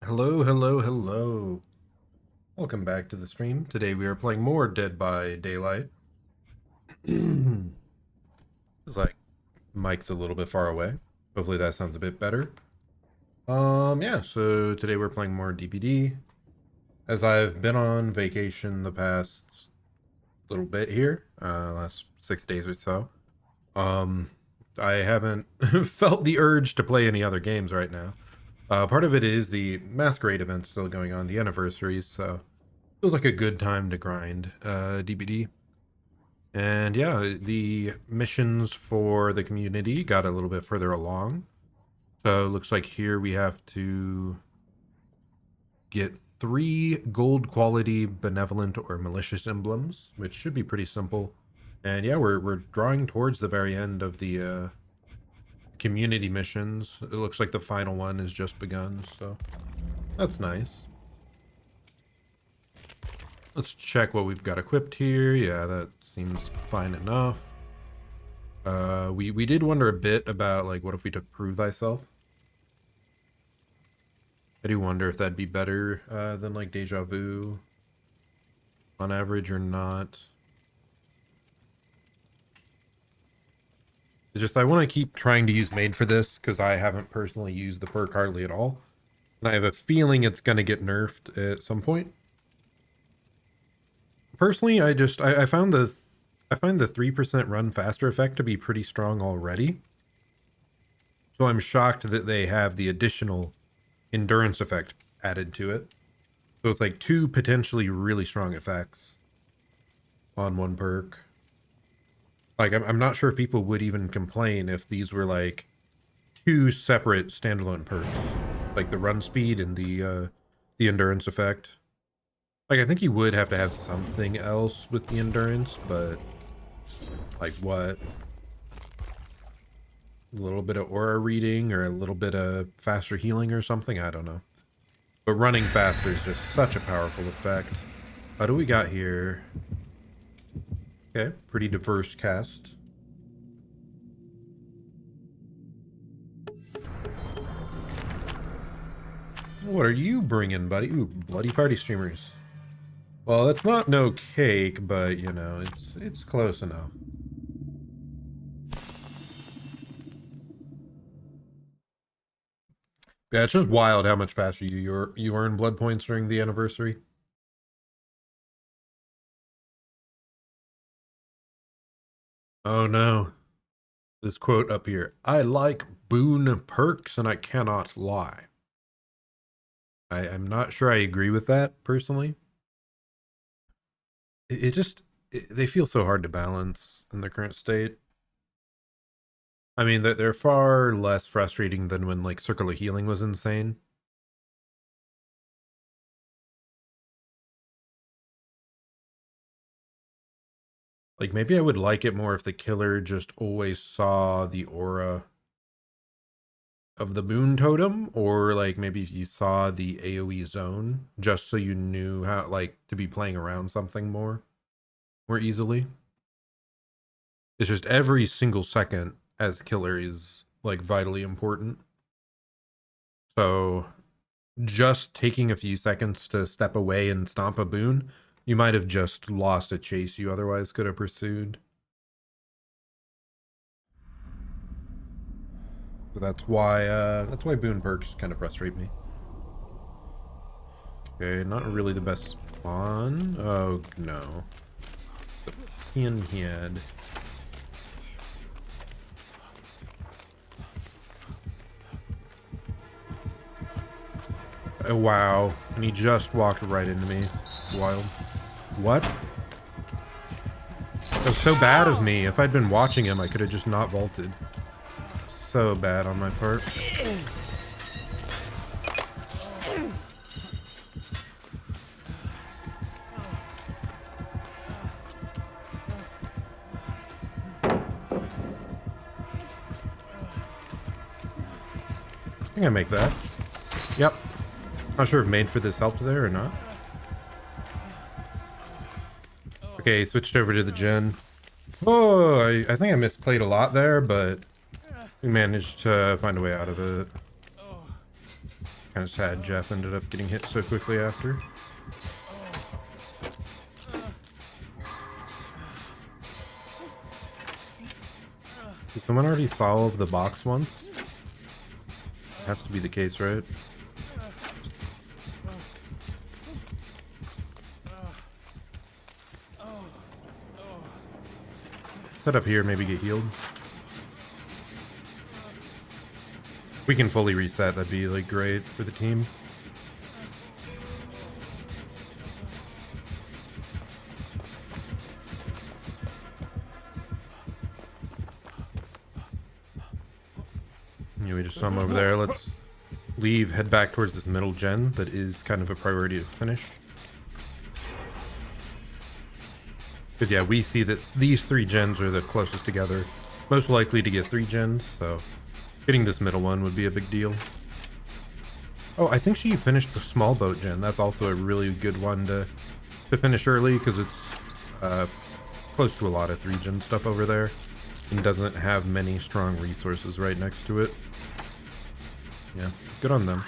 Hello, hello, hello. Welcome back to the stream. Today we are playing more Dead by Daylight. It's like mic's a little bit far away. Hopefully that sounds a bit better. Yeah, so today we're playing more DBD. As I've been on vacation the past little bit here, last 6 days or so. I haven't felt the urge to play any other games right now. Part of it is the Masquerade event still going on, the anniversaries, so feels like a good time to grind DBD. And yeah, the missions for the community got a little bit further along. So it looks like here we have to get 3 gold quality benevolent or malicious emblems, which should be pretty simple. And yeah, we're drawing towards the very end of the community missions. It looks like the final one has just begun, so that's nice. Let's check what we've got equipped here. Yeah, that seems fine enough. We did wonder a bit about, like, what if we took Prove Thyself? I do wonder if that'd be better than, like, Deja Vu on average or not. It's just I want to keep trying to use Made for this, because I haven't personally used the perk hardly at all. And I have a feeling it's going to get nerfed at some point. Personally, I found the 3% run faster effect to be pretty strong already. So I'm shocked that they have the additional endurance effect added to it. So it's like 2 potentially really strong effects on one perk. Like, I'm not sure if people would even complain if these were like 2 separate standalone perks, like the run speed and the endurance effect. Like, I think you would have to have something else with the endurance, but like what? A little bit of aura reading or a little bit of faster healing or something? I don't know. But running faster is just such a powerful effect. What do we got here? Okay, pretty diverse cast. What are you bringing, buddy? Ooh, bloody party streamers. Well, it's not no cake, but you know, it's close enough. Yeah, it's just wild how much faster you earn blood points during the anniversary. Oh no. This quote up here. I like boon perks and I cannot lie. I'm not sure I agree with that personally. They feel so hard to balance in their current state. I mean, they're far less frustrating than when, like, Circular Healing was insane. Like, maybe I would like it more if the killer just always saw the aura of the boon totem, or like maybe if you saw the AoE zone, just so you knew how, like, to be playing around something more easily. It's just every single second as killer is, like, vitally important. So just taking a few seconds to step away and stomp a boon, you might have just lost a chase you otherwise could have pursued. So that's why boon perks kind of frustrate me. Okay, not really the best spawn. Oh no. The pinhead. Oh, wow. And he just walked right into me. Wild. What? That was so bad of me. If I'd been watching him, I could have just not vaulted. So bad on my part. I think I make that. Yep. Not sure if made for this helped there or not. Okay, switched over to the gen. Oh, I think I misplayed a lot there, but we managed to find a way out of it. Kind of sad Jeff ended up getting hit so quickly after. Did someone already solve the box once? Has to be the case, right? Set up here, maybe get healed. If we can fully reset, that'd be like great for the team. Yeah, we just saw him over there. Let's leave, head back towards this middle gen that is kind of a priority to finish. Because yeah, we see that these 3 gens are the closest together, most likely to get 3 gens, so getting this middle one would be a big deal. Oh, I think she finished the small boat gen. That's also a really good one to finish early, because it's close to a lot of 3 gen stuff over there and doesn't have many strong resources right next to it. Yeah, good on them.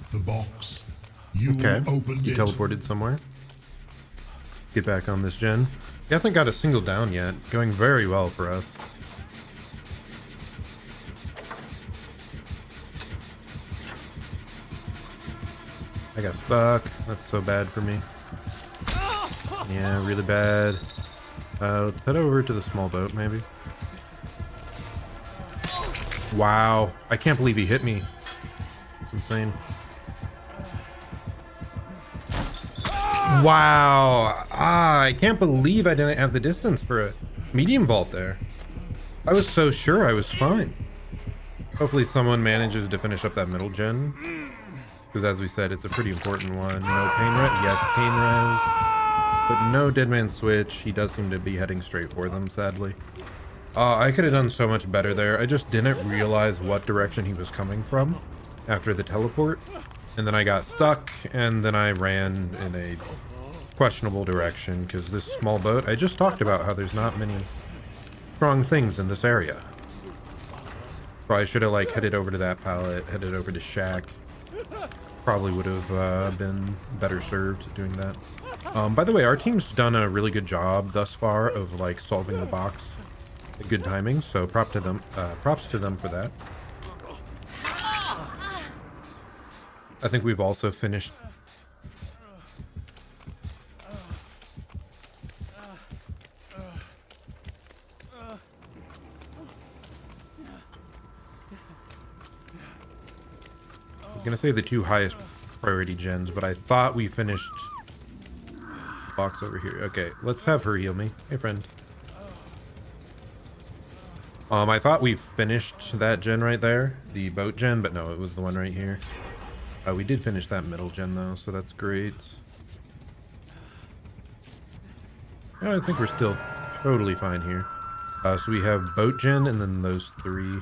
The box. You Okay, opened he it. teleported somewhere. Get back on this gen. He hasn't got a single down yet. Going very well for us. I got stuck. That's so bad for me. Yeah, really bad. Let's head over to the small boat, maybe. Wow. I can't believe he hit me. It's insane. Wow. I can't believe I didn't have the distance for a medium vault there. I was so sure I was fine. Hopefully someone manages to finish up that middle gen. Because as we said, it's a pretty important one. No pain res. Yes, pain res. But no dead man switch. He does seem to be heading straight for them, sadly. I could have done so much better there. I just didn't realize what direction he was coming from after the teleport. And then I got stuck, and then I ran in a questionable direction, because this small boat, I just talked about how there's not many strong things in this area. Probably should have like headed over to that pallet, headed over to Shack. Probably would have been better served doing that. By the way, our team's done a really good job thus far of like solving the box at good timing, so props to them for that. I think we've also finished. I was gonna say the 2 highest priority gens, but I thought we finished box over here. Okay, let's have her heal me. Hey, friend. I thought we finished that gen right there, the boat gen, but no, it was the one right here. We did finish that middle gen though, so that's great. Yeah, I think we're still totally fine here. So we have boat gen and then those 3.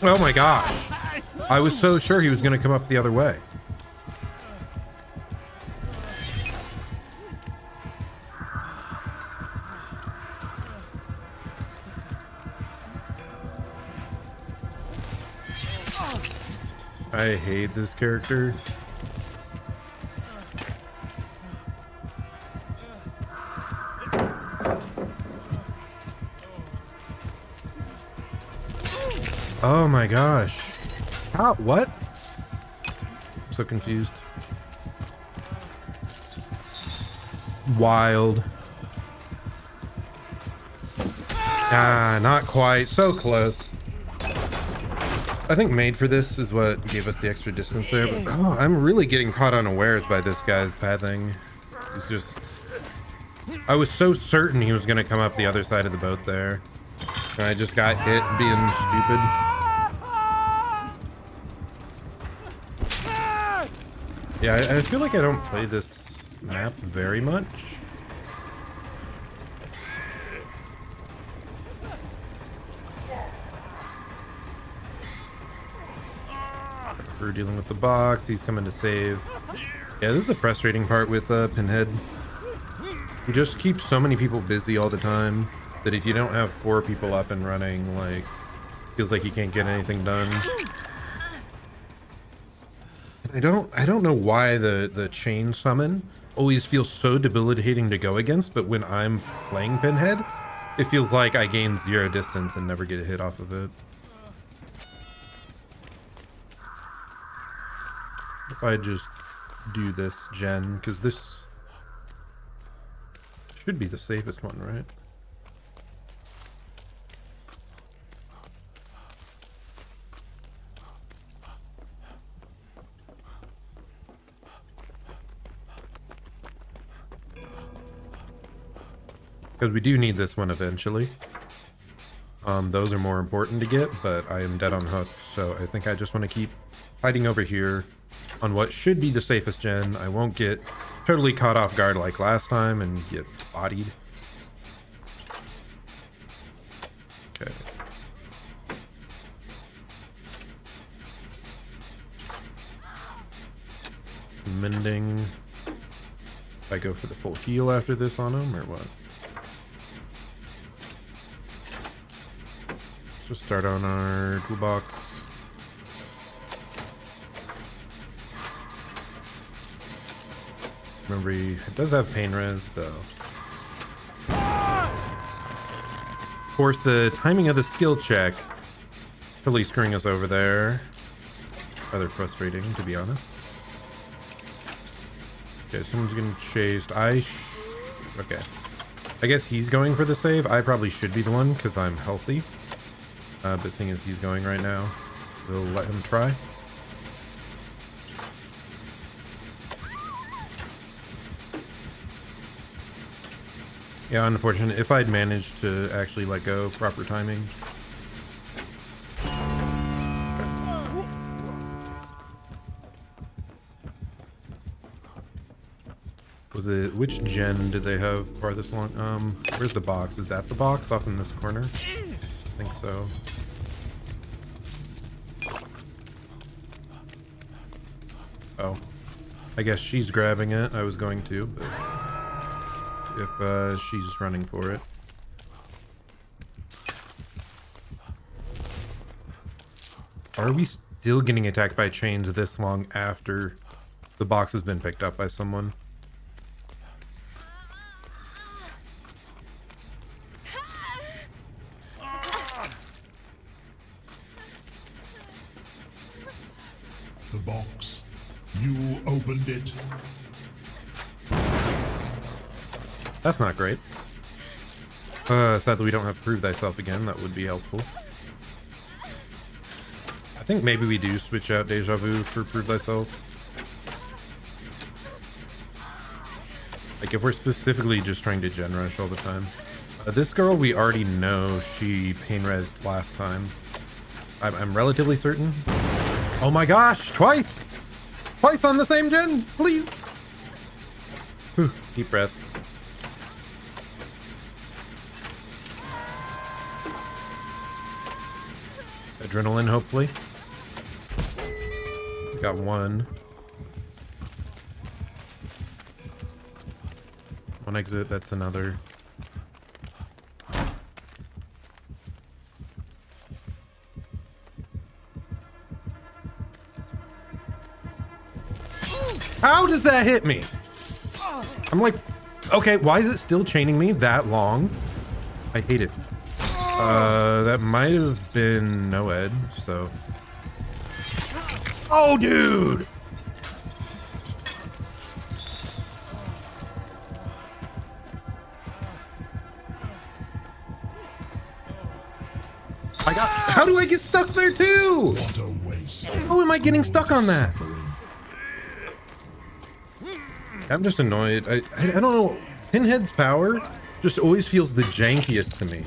Oh my gosh. I was so sure he was going to come up the other way. I hate this character. Oh my gosh. How? What? I'm so confused. Wild. Ah, not quite. So close. I think made for this is what gave us the extra distance there, but oh, I'm really getting caught unawares by this guy's pathing. He's just... I was so certain he was going to come up the other side of the boat there. And I just got hit being stupid. Yeah, I feel like I don't play this map very much. We're dealing with the box. He's coming to save. Yeah, this is the frustrating part with Pinhead. You just keep so many people busy all the time that if you don't have 4 people up and running, like, feels like you can't get anything done. I don't know why the chain summon always feels so debilitating to go against, but when I'm playing Pinhead, it feels like I gain 0 distance and never get a hit off of it. If I just do this gen, because this should be the safest one, right? Because we do need this one eventually. Those are more important to get, but I am dead on hook, so I think I just want to keep fighting over here on what should be the safest gen. I won't get totally caught off guard like last time and get bodied. Okay. Mending. If I go for the full heal after this on him, or what? Let's just start on our toolbox. Remember, he does have pain res, though. Of course, the timing of the skill check totally screwing us over there. Rather frustrating, to be honest. Okay, someone's getting chased. Okay. I guess he's going for the save. I probably should be the one, because I'm healthy. But seeing as he's going right now, we'll let him try. Yeah, unfortunate. If I'd managed to actually let go, proper timing. Was it, which gen did they have farthest along? Where's the box? Is that the box off in this corner? I think so. Oh. I guess she's grabbing it. I was going to, but if she's running for it. Are we still getting attacked by chains this long after the box has been picked up by someone? The box. You opened it. That's not great. Sadly we don't have Prove Thyself again. That would be helpful. I think maybe we do switch out Deja Vu for Prove Thyself. Like if we're specifically just trying to gen rush all the time. This girl, we already know she pain resed last time. I'm relatively certain. Oh my gosh, twice! Twice on the same gen, please! Whew, deep breath. Adrenaline, hopefully. Got one. One exit, that's another. How does that hit me? I'm like, okay, why is it still chaining me that long? I hate it. That might have been no ed, so. Oh, dude! How do I get stuck there too? What a waste. How am I getting stuck on that? I'm just annoyed. I don't know. Pinhead's power just always feels the jankiest to me.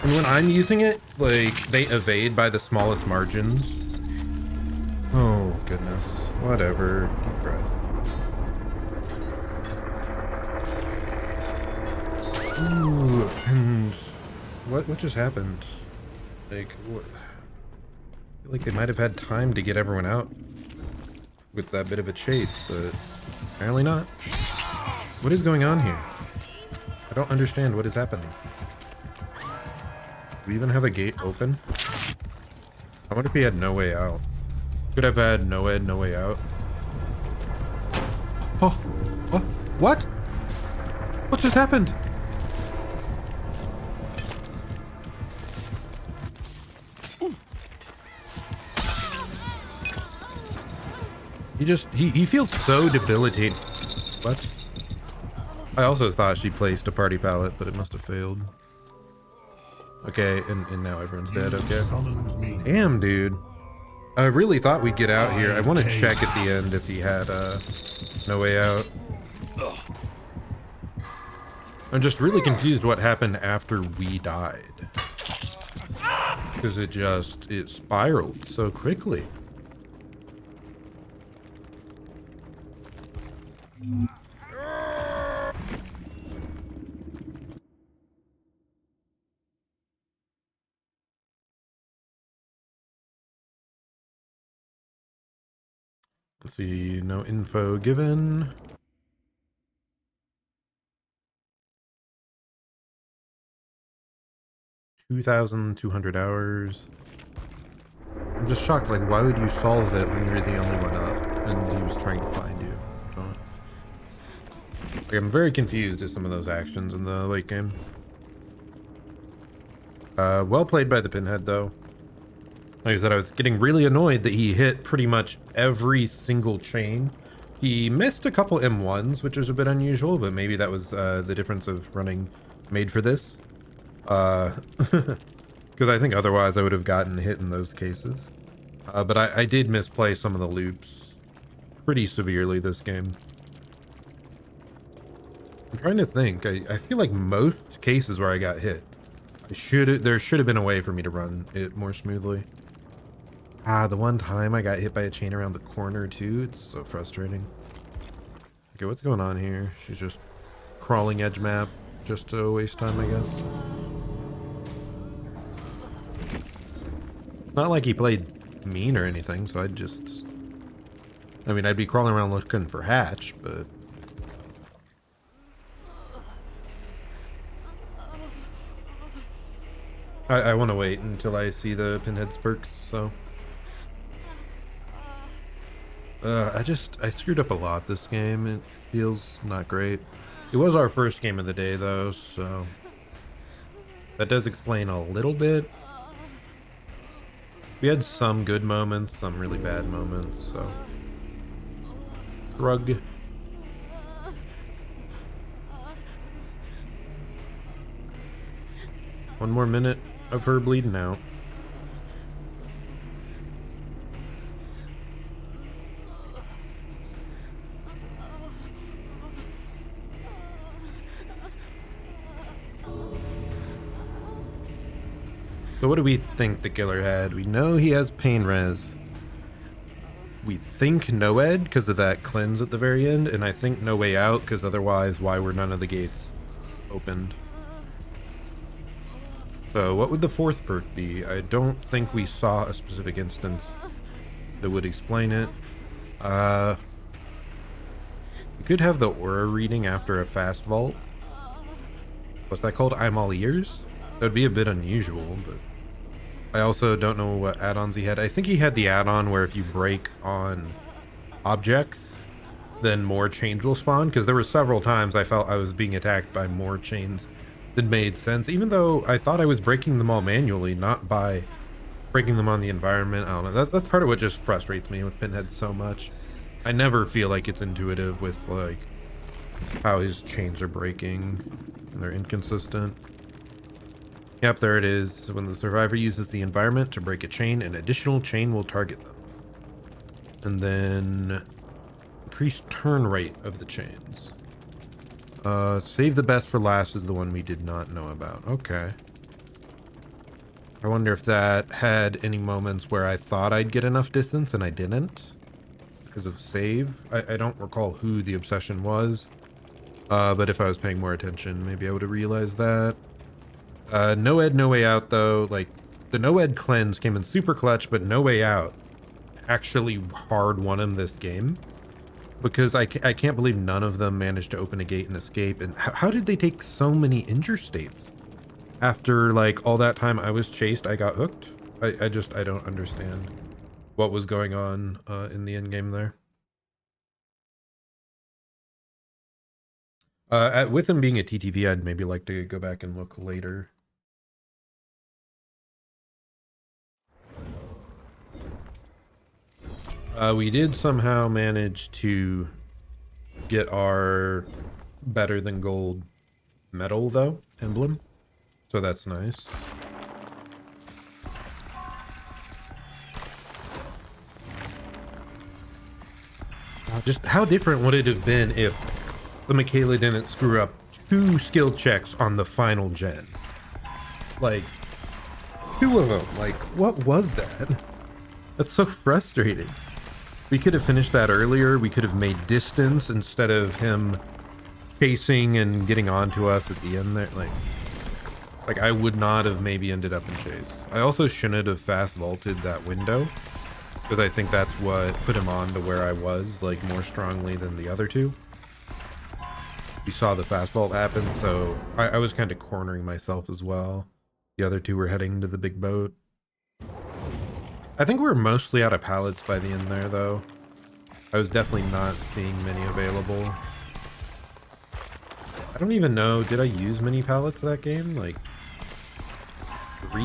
And when I'm using it, like, they evade by the smallest margins. Oh, goodness. Whatever. Deep breath. Ooh, and what just happened? Like, what? I feel like they might have had time to get everyone out with that bit of a chase, but apparently not. What is going on here? I don't understand what is happening. Do we even have a gate open? I wonder if he had no way out. Could have had no way out. Oh, what? What just happened? He feels so debilitated. What? I also thought she placed a party pallet, but it must have failed. Okay, and now everyone's dead, okay. Damn, dude. I really thought we'd get out here. I want to check at the end if he had no way out. I'm just really confused what happened after we died. Because it spiraled so quickly. Let's see, no info given. $2,200. I'm just shocked, like, why would you solve it when you're the only one up and he was trying to find you? Like, I'm very confused at some of those actions in the late game. Well played by the Pinhead, though. Like I said, I was getting really annoyed that he hit pretty much every single chain. He missed a couple M1s, which was a bit unusual, but maybe that was the difference of running made for this. Because I think otherwise I would have gotten hit in those cases. But I did misplay some of the loops pretty severely this game. I'm trying to think. I feel like most cases where I got hit, there should have been a way for me to run it more smoothly. The one time I got hit by a chain around the corner too. It's so frustrating. Okay, what's going on here? She's just crawling edge map just to waste time, I guess. Not like he played mean or anything, so I'd be crawling around looking for Hatch, but... I want to wait until I see the Pinhead's perks, so... I screwed up a lot this game. It feels not great. It was our first game of the day, though, so... that does explain a little bit. We had some good moments, some really bad moments, so... Shrug. One more minute of her bleeding out. So what do we think the killer had? We know he has pain res. We think Noed because of that cleanse at the very end, and I think no way out because otherwise why were none of the gates opened? So what would the fourth perk be? I don't think we saw a specific instance that would explain it. We could have the aura reading after a fast vault. What's that called? I'm all ears? That would be a bit unusual, but I also don't know what add-ons he had. I think he had the add-on where if you break on objects, then more chains will spawn, because there were several times I felt I was being attacked by more chains that made sense, even though I thought I was breaking them all manually, not by breaking them on the environment. I don't know. That's part of what just frustrates me with Pinhead so much. I never feel like it's intuitive with like how his chains are breaking, and they're inconsistent. Yep, there it is. When the survivor uses the environment to break a chain, an additional chain will target them. And then increased turn rate of the chains. Save the best for last is the one we did not know about. Okay. I wonder if that had any moments where I thought I'd get enough distance and I didn't. because of save. I don't recall who the obsession was, but if I was paying more attention, maybe I would have realized that. No Ed, No Way Out, though. Like, the No Ed cleanse came in super clutch, but No Way Out actually hard won him this game. Because I can't believe none of them managed to open a gate and escape. And how did they take so many injure states? After, like, all that time I was chased, I got hooked. I don't understand what was going on in the end game there. With him being a TTV, I'd maybe like to go back and look later. We did somehow manage to get our better than gold medal, though, emblem. So that's nice. Just how different would it have been if the Michaela didn't screw up 2 skill checks on the final gen? Like, 2 of them. Like, what was that? That's so frustrating. We could have finished that earlier. We could have made distance instead of him chasing and getting onto us at the end there. Like I would not have maybe ended up in chase. I also shouldn't have fast vaulted that window, because I think that's what put him on to where I was, like, more strongly than the other 2. You saw the fast vault happen, so I was kind of cornering myself as well. The other 2 were heading to the big boat. I think we were mostly out of pallets by the end there, though. I was definitely not seeing many available. I don't even know, did I use many pallets that game? Like, 3?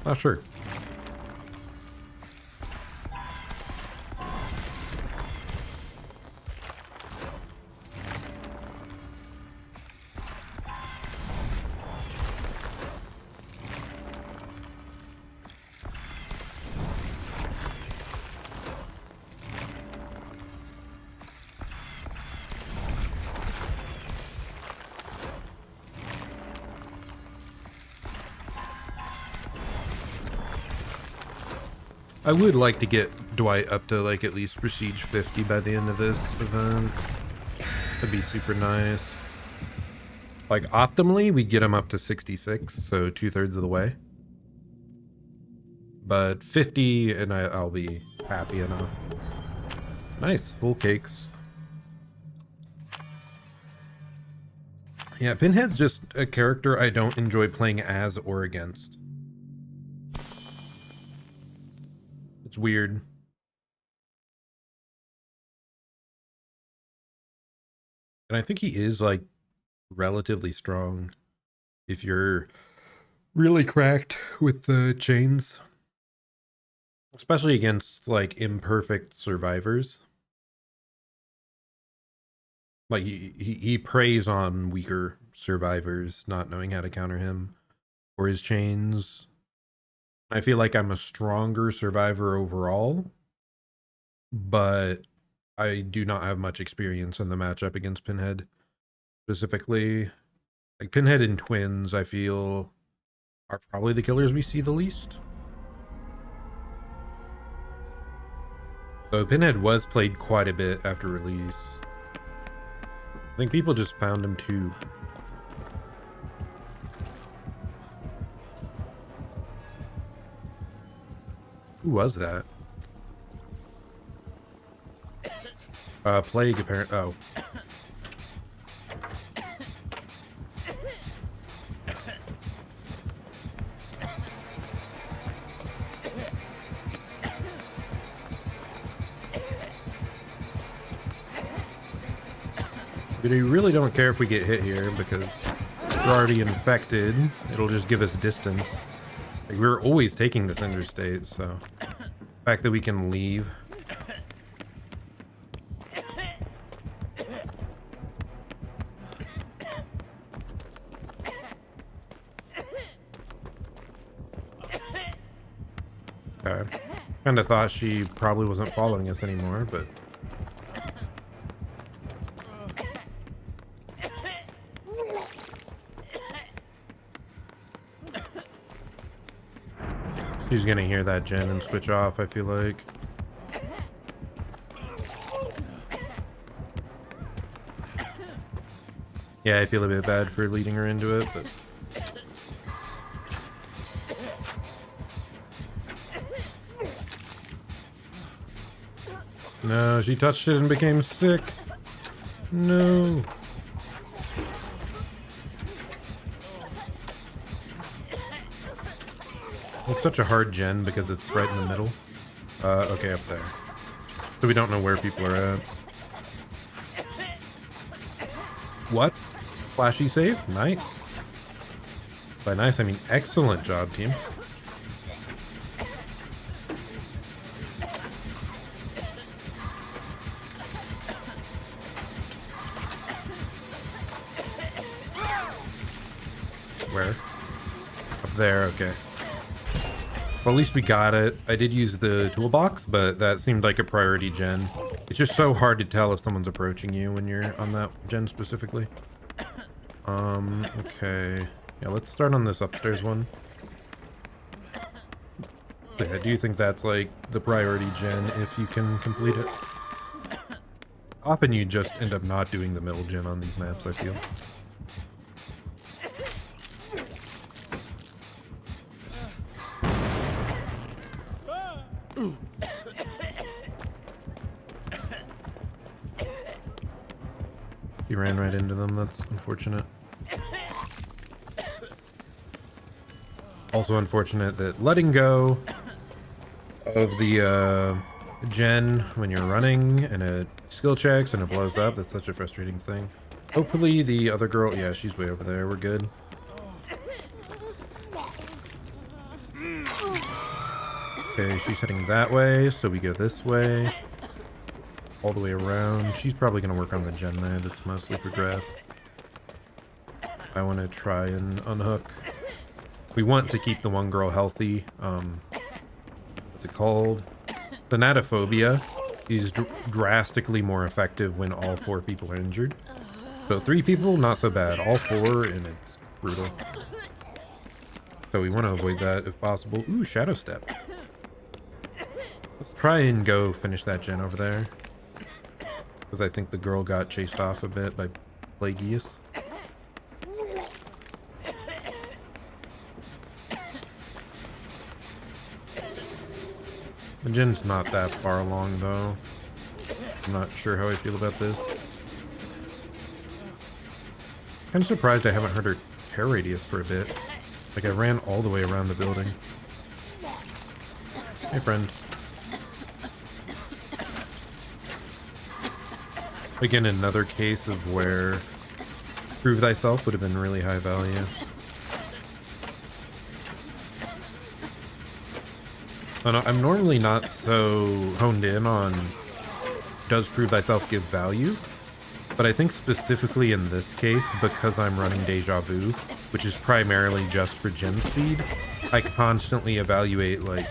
Not sure. I would like to get Dwight up to, like, at least Prestige 50 by the end of this event. That'd be super nice. Like, optimally, we'd get him up to 66, so 2/3 of the way. But 50, and I'll be happy enough. Nice, full cakes. Yeah, Pinhead's just a character I don't enjoy playing as or against. It's weird. And I think he is, like, relatively strong if you're really cracked with the chains. Especially against, like, imperfect survivors. Like, he preys on weaker survivors not knowing how to counter him or his chains. I feel like I'm a stronger survivor overall, but I do not have much experience in the matchup against Pinhead. Specifically, like, Pinhead and Twins, I feel, are probably the killers we see the least. So Pinhead was played quite a bit after release. I think people just found him too. Who was that? Plague, apparent. Oh. But I really don't care if we get hit here because we're already infected. It'll just give us distance. Like, we're always taking this interstate, so the fact that we can leave. Kind of thought she probably wasn't following us anymore, but she's gonna hear that gen and switch off, I feel like. Yeah, I feel a bit bad for leading her into it, but... No, she touched it and became sick. No. It's such a hard gen because it's right in the middle. Okay, up there. So we don't know where people are at. What? Flashy save? Nice. By nice, I mean excellent job, team. Where? Up there, okay. Well, at least we got it. I did use the toolbox, but that seemed like a priority gen. It's just so hard to tell if someone's approaching you when you're on that gen specifically. Okay. Yeah, let's start on this upstairs one. Yeah, I do think that's like the priority gen if you can complete it. Often you just end up not doing the middle gen on these maps, I feel. You ran right into them, that's unfortunate. Also unfortunate that letting go of the gen when you're running and it skill checks and it blows up, that's such a frustrating thing. Hopefully the other girl, yeah, she's way over there, we're good. Okay, she's heading that way, so we go this way. All the way around. She's probably going to work on the gen there that's mostly progressed. I want to try and unhook. We want to keep the one girl healthy. What's it called? Thanatophobia is drastically more effective when all 4 people are injured. So 3 people, not so bad. All 4, and it's brutal. So we want to avoid that if possible. Ooh, Shadow Step. Let's try and go finish that gen over there. Because I think the girl got chased off a bit by Plagueis. The gen's not that far along though. I'm not sure how I feel about this. Kind of surprised I haven't heard her hair radius for a bit. Like I ran all the way around the building. Hey friend. Again, another case of where prove thyself would have been really high value. I'm normally not so honed in on does prove thyself give value, but I think specifically in this case, because I'm running Deja Vu, which is primarily just for gen speed, I constantly evaluate, like,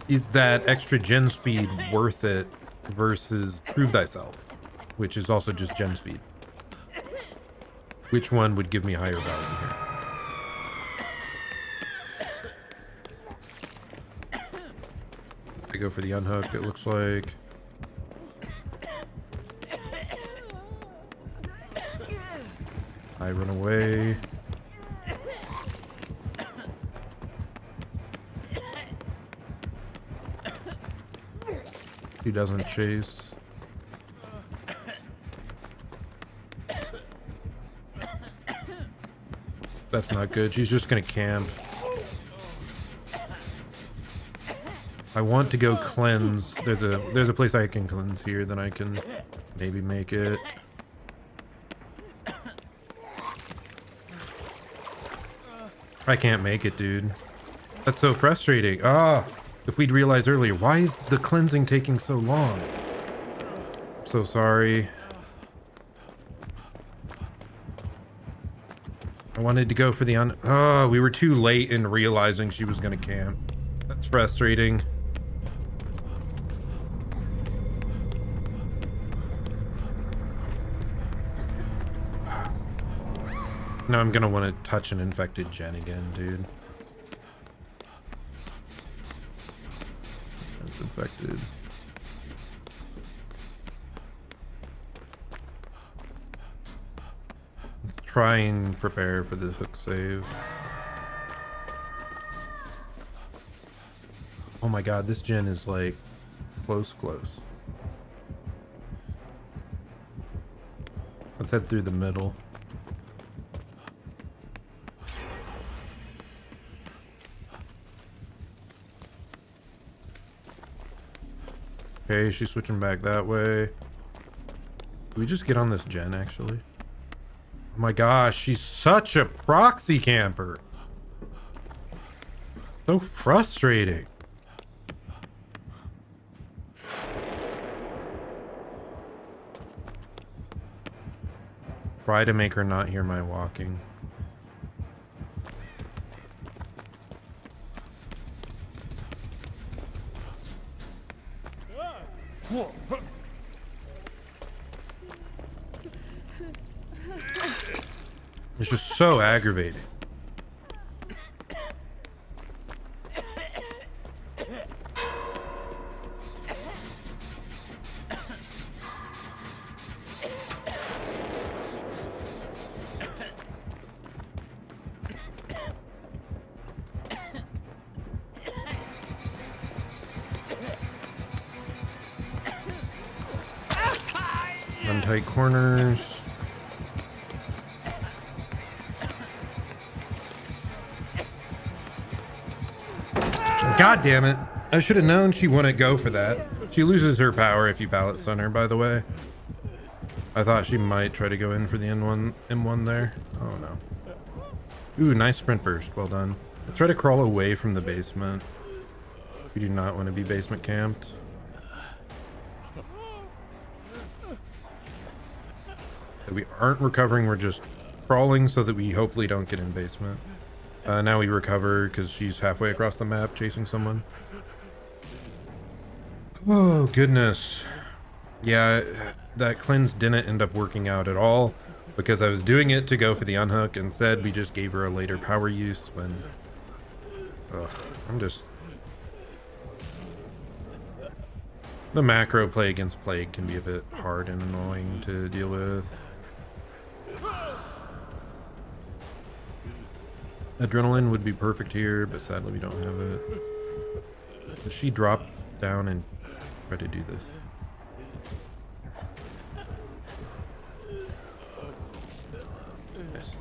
is that extra gen speed worth it versus prove thyself, which is also just gen speed. Which one would give me higher value here? I go for the unhook, it looks like. I run away. He doesn't chase. That's not good. She's just gonna camp. I want to go cleanse. There's a place I can cleanse here, then I can maybe make it. I can't make it, dude. That's so frustrating. Ah, if we'd realized earlier, why is the cleansing taking so long? I'm so sorry. I wanted to go for the oh, we were too late in realizing she was gonna camp. That's frustrating. Now I'm gonna want to touch an infected gen again, dude. That's infected. try and prepare for this hook save. Oh my god, this gen is like close. Let's head through the middle. Okay, she's switching back that way. Can we just get on this gen, actually? Oh my gosh, she's such a proxy camper. So frustrating. Try to make her not hear my walking. It's just so aggravating. Run tight corners. God damn it. I should have known she wouldn't go for that. She loses her power if you pallet stun her, by the way. I thought she might try to go in for the M1 there. Oh no. Ooh, nice sprint burst. Well done. Let's try to crawl away from the basement. We do not want to be basement camped. If we aren't recovering, we're just crawling so that we hopefully don't get in basement. Now we recover because she's halfway across the map chasing someone. Oh, goodness. Yeah, that cleanse didn't end up working out at all because I was doing it to go for the unhook. Instead, we just gave her a later power use when... Ugh, I'm just... The macro play against Plague can be a bit hard and annoying to deal with. Adrenaline would be perfect here, but sadly we don't have it. Does she drop down and try to do this? Yes.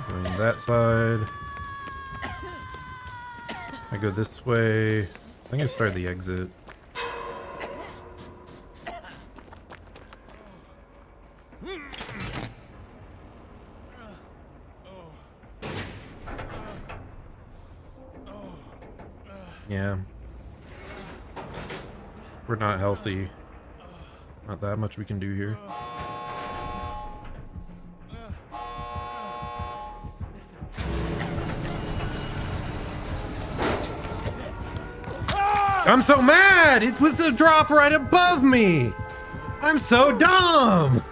Going that side. I go this way. I think I start the exit. Yeah. We're not healthy. Not that much we can do here. I'm so mad! It was a drop right above me! I'm so dumb!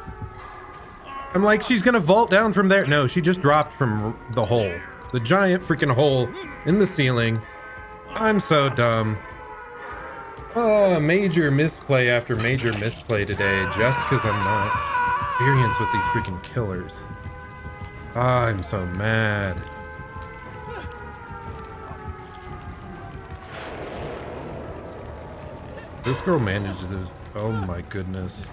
I'm like, she's gonna vault down from there. No, she just dropped from the hole. The giant freaking hole in the ceiling. I'm so dumb. Oh, major misplay after major misplay today, just because I'm not experienced with these freaking killers. I'm so mad. This girl manages this. Oh my goodness.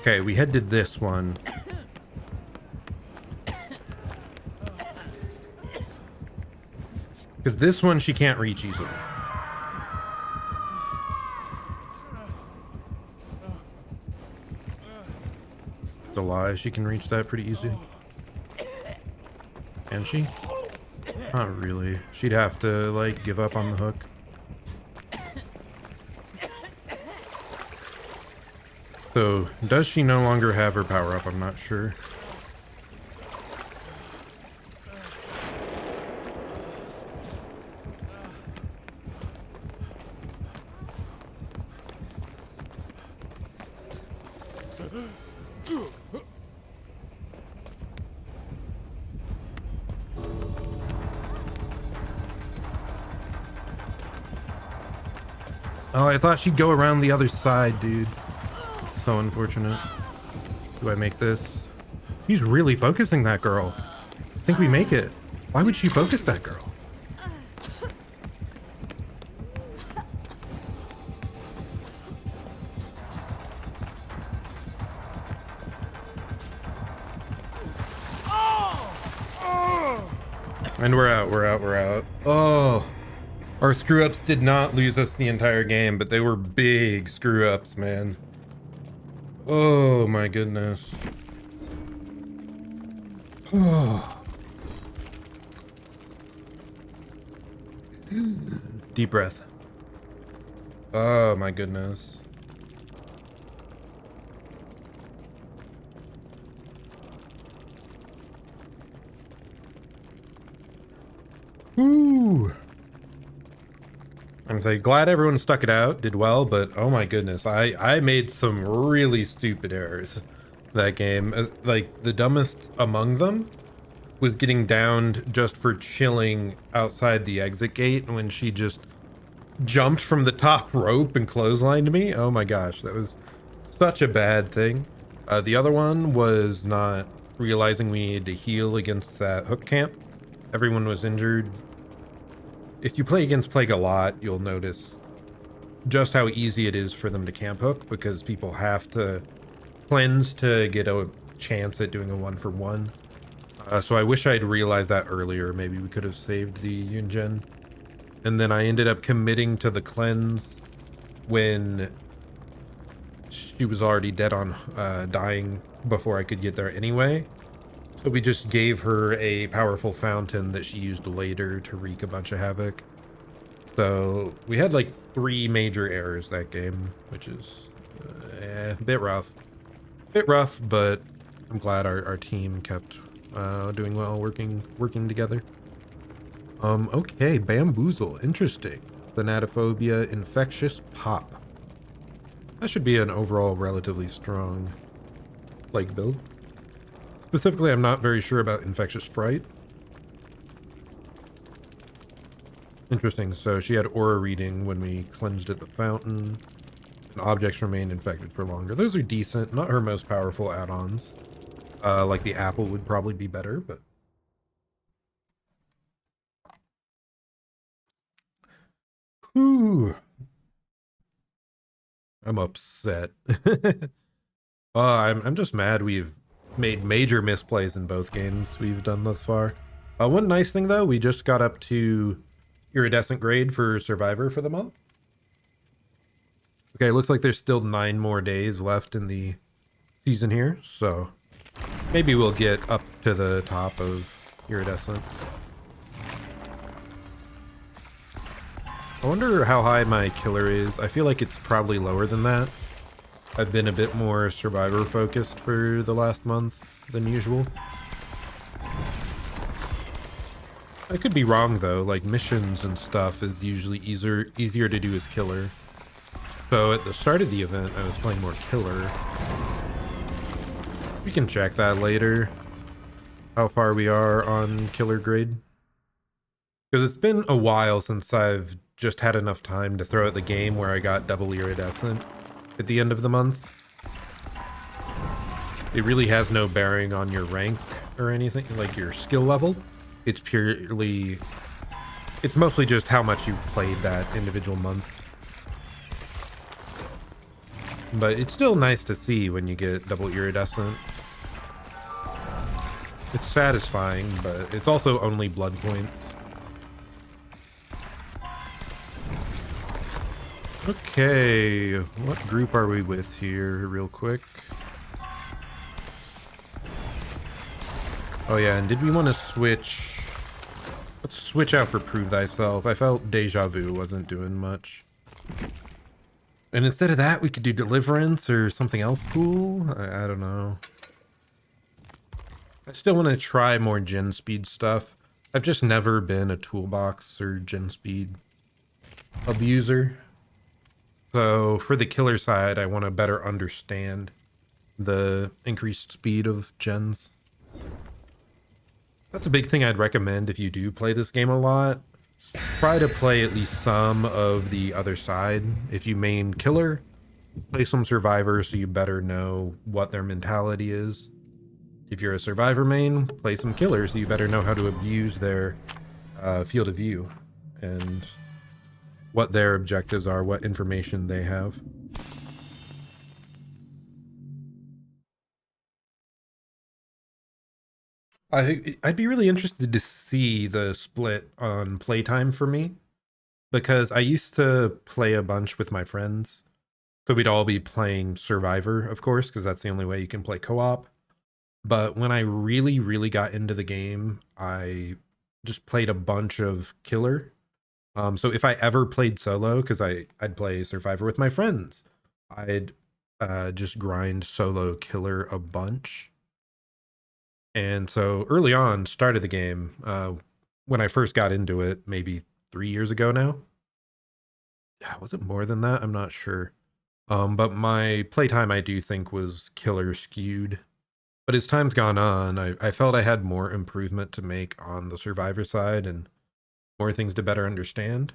Okay, we head to this one. Because this one she can't reach easily. It's a lie, she can reach that pretty easy. Can she? Not really. She'd have to, like, give up on the hook. So, does she no longer have her power up? I'm not sure. Oh, I thought she'd go around the other side, dude. So unfortunate. Do I make this? He's really focusing that girl. I think we make it. Why would she focus that girl? And we're out, we're out, we're out. Oh, our screw-ups did not lose us the entire game, but they were big screw-ups, man. Oh my goodness. Oh. Deep breath. Oh my goodness. Woo! I'm so glad everyone stuck it out, did well, but oh my goodness, I made some really stupid errors that game. Like, the dumbest among them was getting downed just for chilling outside the exit gate when she just jumped from the top rope and clotheslined me. Oh my gosh, that was such a bad thing. The other one was not realizing we needed to heal against that hook camp. Everyone was injured. If you play against Plague a lot, you'll notice just how easy it is for them to camp hook, because people have to cleanse to get a chance at doing a 1-for-1. So I wish I'd realized that earlier. Maybe we could have saved the Yunjin. And then I ended up committing to the cleanse when she was already dead on dying before I could get there anyway. So we just gave her a powerful fountain that she used later to wreak a bunch of havoc. So we had like 3 major errors that game, which is a bit rough. Bit rough, but I'm glad our team kept doing well, working together. Okay, bamboozle, interesting. Thanatophobia, infectious pop. That should be an overall relatively strong plague build. Specifically, I'm not very sure about infectious fright. Interesting, so she had aura reading when we cleansed at the fountain, and objects remained infected for longer. Those are decent, not her most powerful add-ons. Like the apple would probably be better, but... Whew. I'm upset. I'm just mad we've made major misplays in both games we've done thus far. One nice thing though, we just got up to iridescent grade for Survivor for the month. Okay, looks like there's still 9 more days left in the season here, so maybe we'll get up to the top of iridescent. I wonder how high my killer is. I feel like it's probably lower than that. I've been a bit more Survivor focused for the last month than usual. I could be wrong though, like missions and stuff is usually easier to do as killer. So at the start of the event, I was playing more killer. We can check that later, how far we are on killer grade. Because it's been a while since I've just had enough time to throw at the game where I got double iridescent at the end of the month. It really has no bearing on your rank or anything, like your skill level. It's purely, it's mostly just how much you've played that individual month. But it's still nice to see when you get double iridescent. It's satisfying, but it's also only blood points. Okay, what group are we with here real quick? Oh yeah, and did we want to switch? Let's switch out for Prove Thyself. I felt Deja Vu wasn't doing much. And instead of that, we could do Deliverance or something else cool. I don't know. I still want to try more gen speed stuff. I've just never been a toolbox or gen speed abuser. So for the killer side, I want to better understand the increased speed of gens. That's a big thing I'd recommend if you do play this game a lot. Try to play at least some of the other side. If you main killer, play some survivor so you better know what their mentality is. If you're a survivor main, play some killers so you better know how to abuse their field of view and what their objectives are, what information they have. I'd be really interested to see the split on playtime for me, because I used to play a bunch with my friends. So we'd all be playing Survivor, of course, because that's the only way you can play co-op. But when I really, really got into the game, I just played a bunch of killer. So if I ever played solo, because I'd play Survivor with my friends, I'd just grind solo killer a bunch. And so early on, started the game, when I first got into it, maybe 3 years ago now. Yeah, was it more than that? I'm not sure. But my playtime, I do think, was killer skewed. But as time's gone on, I felt I had more improvement to make on the survivor side and more things to better understand.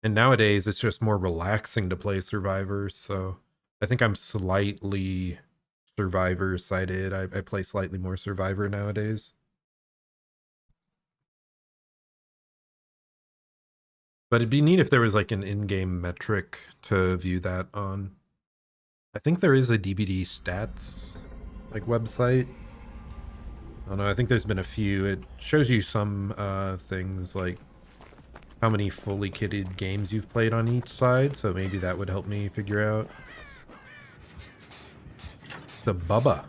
And nowadays, it's just more relaxing to play survivor, so I think I'm slightly survivor sided. I play slightly more survivor nowadays. But it'd be neat if there was like an in-game metric to view that on. I think there is a DBD stats like website. I don't know, I think there's been a few. It shows you some things like how many fully kitted games you've played on each side, so maybe that would help me figure out. The Bubba.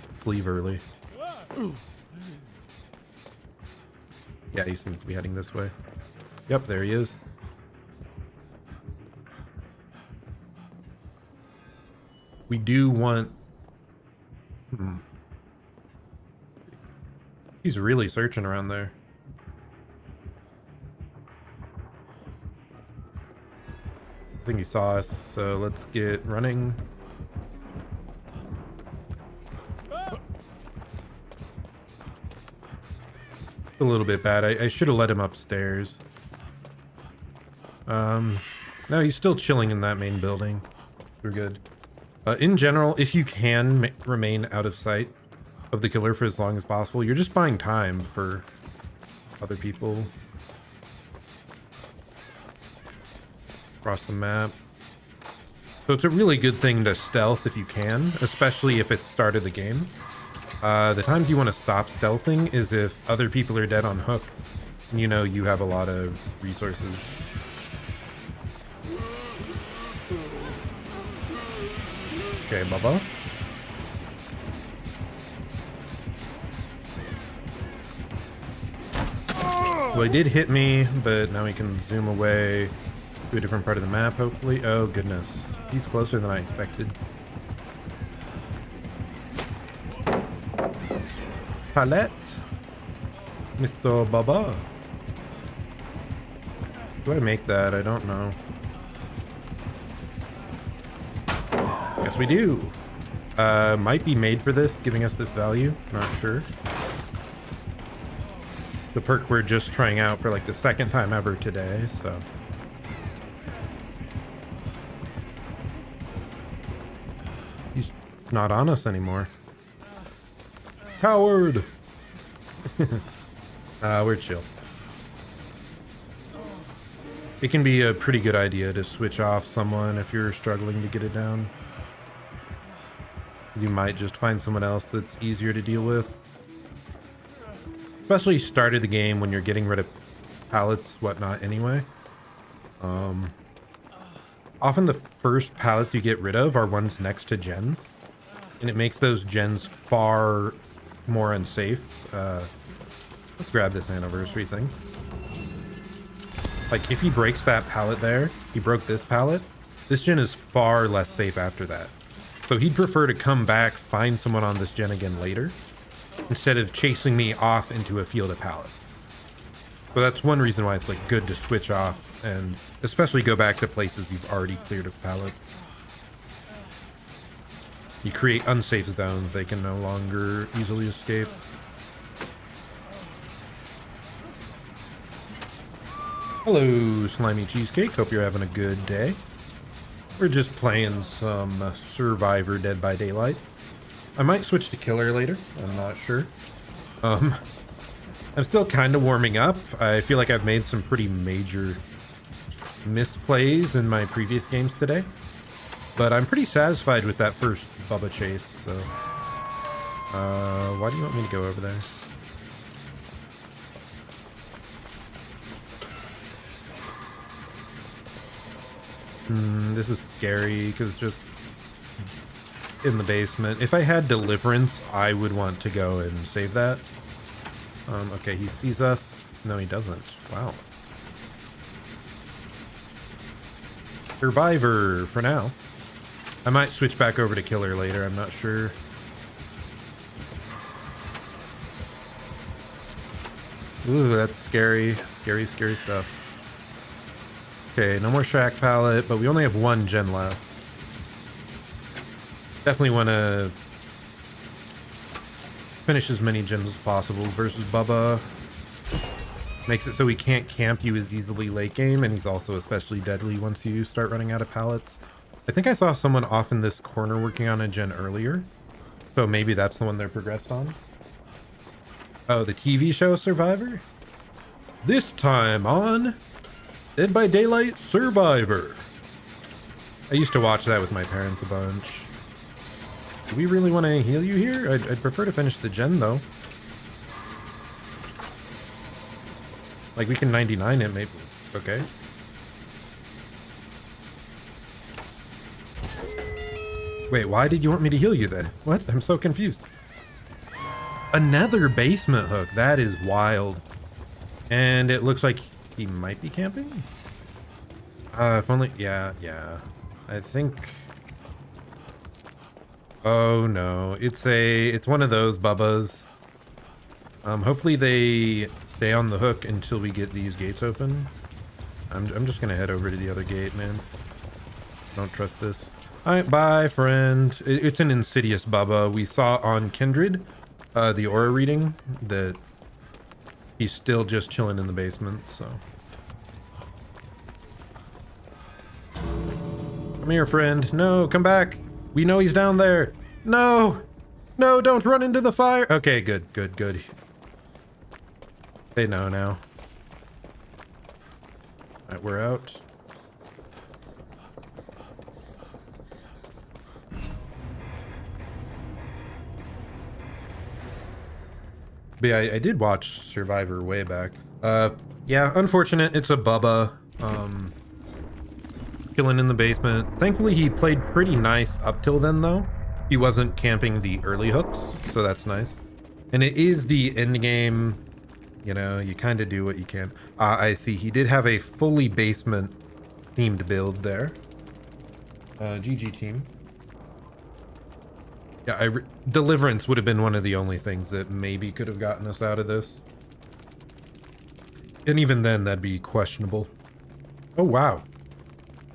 Let's leave early. Yeah, he seems to be heading this way. Yep, there he is. We do want... He's really searching around there. I think he saw us, so let's get running. A little bit bad. I should have let him upstairs. No, he's still chilling in that main building. We're good. In general, if you can remain out of sight of the killer for as long as possible, you're just buying time for other people. Across the map. So it's a really good thing to stealth if you can, especially if it's start of the game. The times you want to stop stealthing is if other people are dead on hook. You know you have a lot of resources. Okay, Bubba. Well, he did hit me, but now he can zoom away to a different part of the map, hopefully. Oh, goodness. He's closer than I expected. Palette. Mr. Bubba. Do I make that? I don't know. Yes, we do. Might be made for this, giving us this value. Not sure. The perk we're just trying out for like the second time ever today, so. He's not on us anymore. Coward! We're chill. It can be a pretty good idea to switch off someone if you're struggling to get it down. You might just find someone else that's easier to deal with. Especially start of the game when you're getting rid of pallets, whatnot anyway. Often the first pallets you get rid of are ones next to gens. And it makes those gens far more unsafe. Let's grab this anniversary thing. Like, if he breaks that pallet there, he broke this pallet, this gen is far less safe after that. So he'd prefer to come back, find someone on this gen again later, instead of chasing me off into a field of pallets. So that's one reason why it's like good to switch off and especially go back to places you've already cleared of pallets. you create unsafe zones, they can no longer easily escape. Hello, Slimy Cheesecake. Hope you're having a good day. We're just playing some Survivor Dead by Daylight. I might switch to Killer later. I'm not sure. I'm still kind of warming up. I feel like I've made some pretty major misplays in my previous games today. But I'm pretty satisfied with that first Bubba chase, so... why do you want me to go over there? This is scary, because just... in the basement. If I had Deliverance, I would want to go and save that. Okay, he sees us. No, he doesn't. Wow. Survivor for now. I might switch back over to Killer later, I'm not sure. Ooh, that's scary. Scary, scary stuff. Okay, no more Shack Pallet, but we only have one gen left. Definitely want to finish as many gens as possible versus Bubba. Makes it so he can't camp you as easily late game, and he's also especially deadly once you start running out of pallets. I think I saw someone off in this corner working on a gen earlier, so maybe that's the one they're progressed on. Oh, the TV show Survivor? This time on Dead by Daylight Survivor. I used to watch that with my parents a bunch. Do we really want to heal you here? I'd prefer to finish the gen, though. Like, we can 99 it, maybe. Okay. Wait, why did you want me to heal you then? What? I'm so confused. Another basement hook. That is wild. And it looks like he might be camping? If only... Yeah. I think... Oh no, it's one of those Bubbas. Hopefully they stay on the hook until we get these gates open. I'm just gonna head over to the other gate, man. Don't trust this. Alright, bye, friend. It's an insidious Bubba. We saw on Kindred, the aura reading, that he's still just chilling in the basement, so. Come here, friend. No, come back. We know he's down there. No! No, don't run into the fire! Okay, good. They know now. Alright, we're out. But yeah, I did watch Survivor way back. Yeah, unfortunate. It's a Bubba. Killing in the basement. Thankfully, he played pretty nice up till then, though. He wasn't camping the early hooks, so that's nice. And it is the end game. You know, you kind of do what you can. I see. He did have a fully basement themed build there. GG team. Yeah, Deliverance would have been one of the only things that maybe could have gotten us out of this. And even then, that'd be questionable. Oh, wow.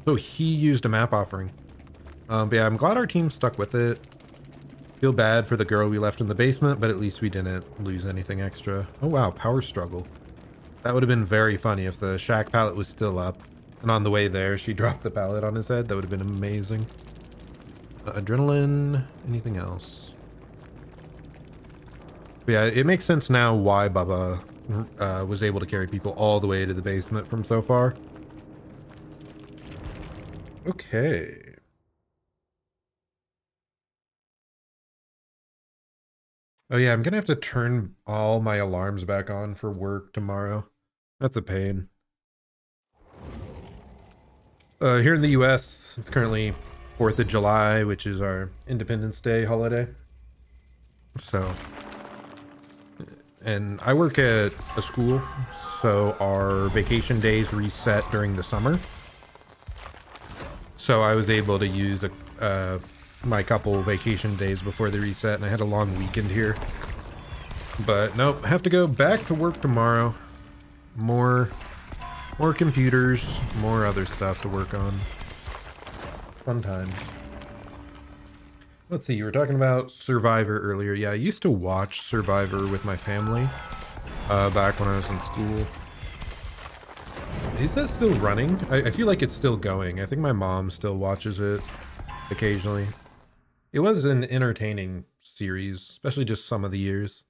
So he used a map offering. But yeah, I'm glad our team stuck with it. Feel bad for the girl we left in the basement, but at least we didn't lose anything extra. Oh wow, power struggle. That would have been very funny if the Shack pallet was still up. And on the way there, she dropped the pallet on his head. That would have been amazing. Adrenaline, anything else? But yeah, it makes sense now why Bubba was able to carry people all the way to the basement from so far. Okay. Oh yeah, I'm gonna have to turn all my alarms back on for work tomorrow. That's a pain. Here in the US, it's currently 4th of July, which is our Independence Day holiday. So, and I work at a school, so our vacation days reset during the summer. So I was able to use my couple vacation days before the reset, and I had a long weekend here. But nope, have to go back to work tomorrow. More computers, more other stuff to work on. Fun times. Let's see, you were talking about Survivor earlier. Yeah, I used to watch Survivor with my family back when I was in school. Is that still running? I feel like it's still going. I think my mom still watches it occasionally. It was an entertaining series, especially just some of the years.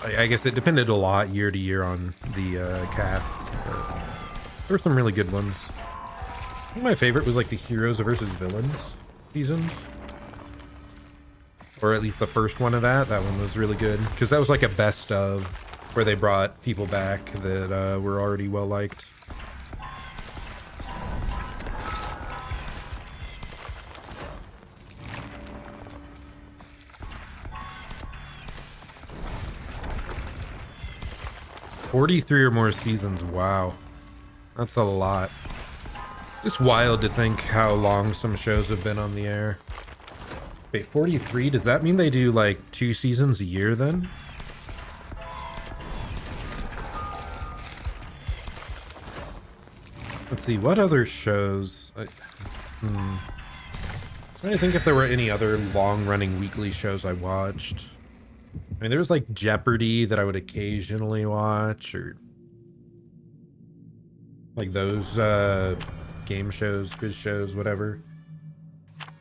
I guess it depended a lot year to year on the cast, but there were some really good ones. I think my favorite was like the Heroes versus Villains seasons. Or at least the first one of that. That one was really good. Because that was like a best of, where they brought people back that were already well liked. "43 or more seasons, wow. That's a lot. It's wild to think how long some shows have been on the air. Wait, 43? Does that mean they do like 2 seasons a year then? Let's see, what other shows? I'm trying to think if there were any other long-running weekly shows I watched. I mean, there was like Jeopardy that I would occasionally watch, or like those game shows, quiz shows, whatever.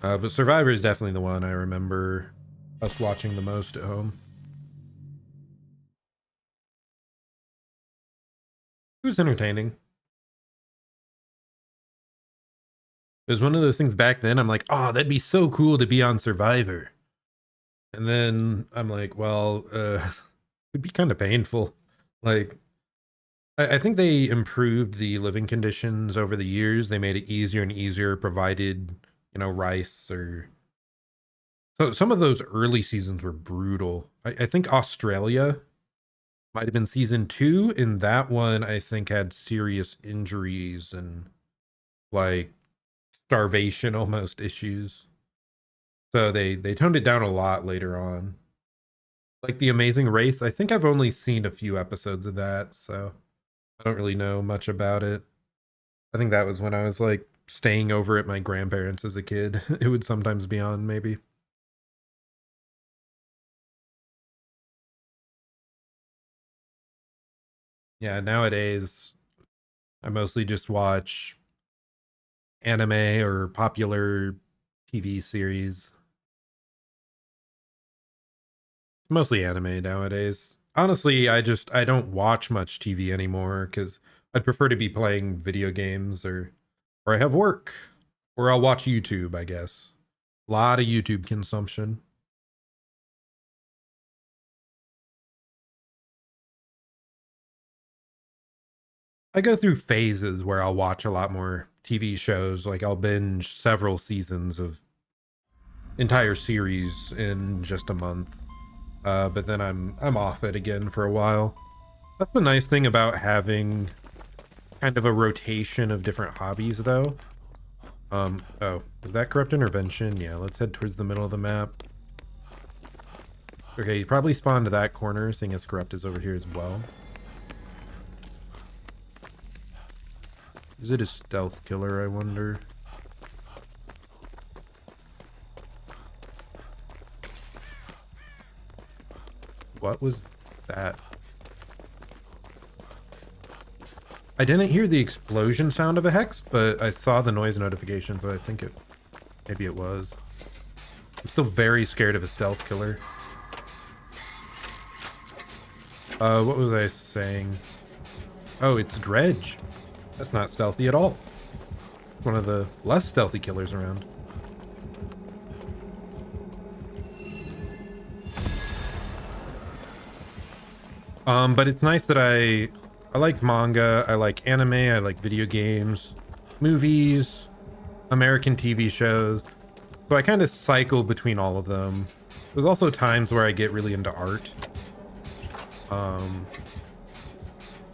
But Survivor is definitely the one I remember us watching the most at home. It was entertaining. It was one of those things back then, I'm like, oh, that'd be so cool to be on Survivor. And then I'm like, well, it'd be kind of painful. Like, I think they improved the living conditions over the years. They made it easier and easier, provided, you know, rice or... So some of those early seasons were brutal. I think Australia might have been season 2, and that one I think had serious injuries and like starvation almost issues. So they toned it down a lot later on. Like The Amazing Race, I think I've only seen a few episodes of that, so I don't really know much about it. I think that was when I was like staying over at my grandparents as a kid. It would sometimes be on, maybe. Yeah, nowadays I mostly just watch anime or popular TV series. Mostly anime nowadays. Honestly, I don't watch much TV anymore because I'd prefer to be playing video games, or I have work, or I'll watch YouTube, I guess. A lot of YouTube consumption. I go through phases where I'll watch a lot more TV shows. Like I'll binge several seasons of entire series in just a month. But then I'm off it again for a while. That's the nice thing about having kind of a rotation of different hobbies, though. Oh, is that corrupt intervention? Yeah, let's head towards the middle of the map. Okay, you probably spawned to that corner, seeing as corrupt is over here as well. Is it a stealth killer, I wonder? What was that? I didn't hear the explosion sound of a hex, but I saw the noise notification, so I think maybe it was. I'm still very scared of a stealth killer. What was I saying? Oh, it's Dredge. That's not stealthy at all. One of the less stealthy killers around. But it's nice that I like manga, I like anime, I like video games, movies, American TV shows. So I kind of cycle between all of them. There's also times where I get really into art. So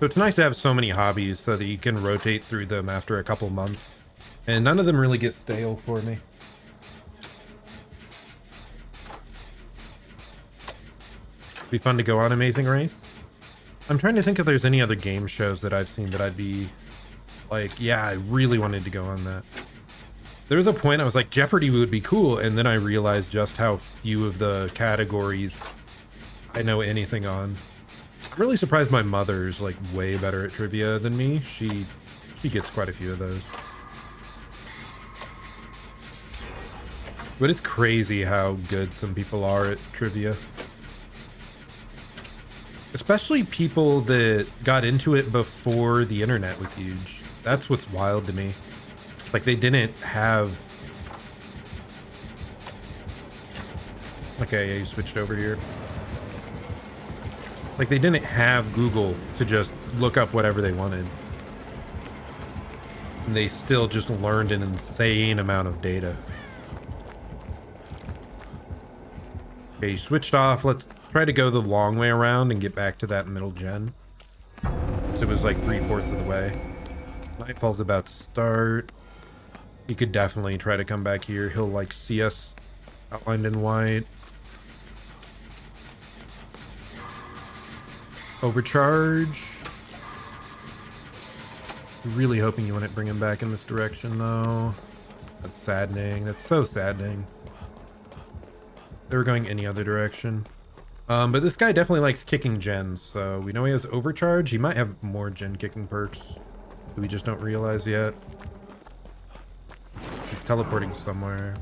it's nice to have so many hobbies so that you can rotate through them after a couple months. And none of them really get stale for me. It'd be fun to go on Amazing Race. I'm trying to think if there's any other game shows that I've seen that I'd be like, yeah, I really wanted to go on that. There was a point I was like, Jeopardy would be cool, and then I realized just how few of the categories I know anything on. I'm really surprised my mother's like way better at trivia than me. She gets quite a few of those. But it's crazy how good some people are at trivia. Especially people that got into it before the internet was huge. That's what's wild to me. Like they didn't have... Okay, yeah, you switched over here. Like they didn't have Google to just look up whatever they wanted. And they still just learned an insane amount of data. Okay, you switched off. Let's try to go the long way around and get back to that middle gen. So it was like 3/4 of the way. Nightfall's about to start. You could definitely try to come back here. He'll like see us outlined in white. Overcharge. Really hoping you wouldn't bring him back in this direction though. That's saddening. That's so saddening. They were going any other direction. But this guy definitely likes kicking gens, so we know he has overcharge. He might have more gen kicking perks that we just don't realize yet. He's teleporting somewhere.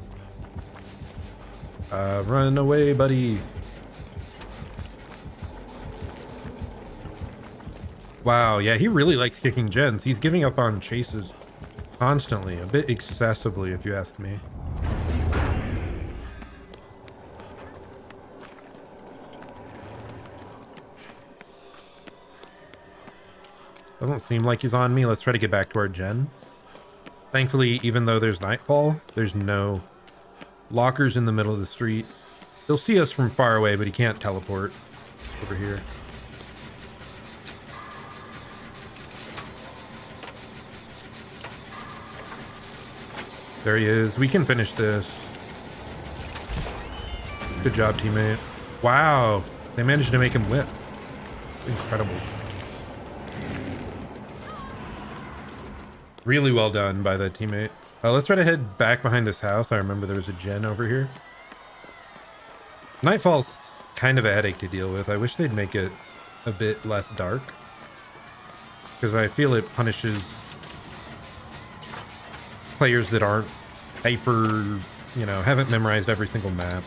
Run away, buddy. Wow, yeah, he really likes kicking gens. He's giving up on chases constantly, a bit excessively, if you ask me. Doesn't seem like he's on me. Let's try to get back to our gen. Thankfully, even though there's nightfall, there's no lockers in the middle of the street. He'll see us from far away, but he can't teleport over here. There he is. We can finish this. Good job, teammate. Wow. They managed to make him whip. It's incredible. Really well done by that teammate. Let's try to head back behind this house. I remember there was a gen over here. Nightfall's kind of a headache to deal with. I wish they'd make it a bit less dark, because I feel it punishes players that aren't hyper, you know, haven't memorized every single map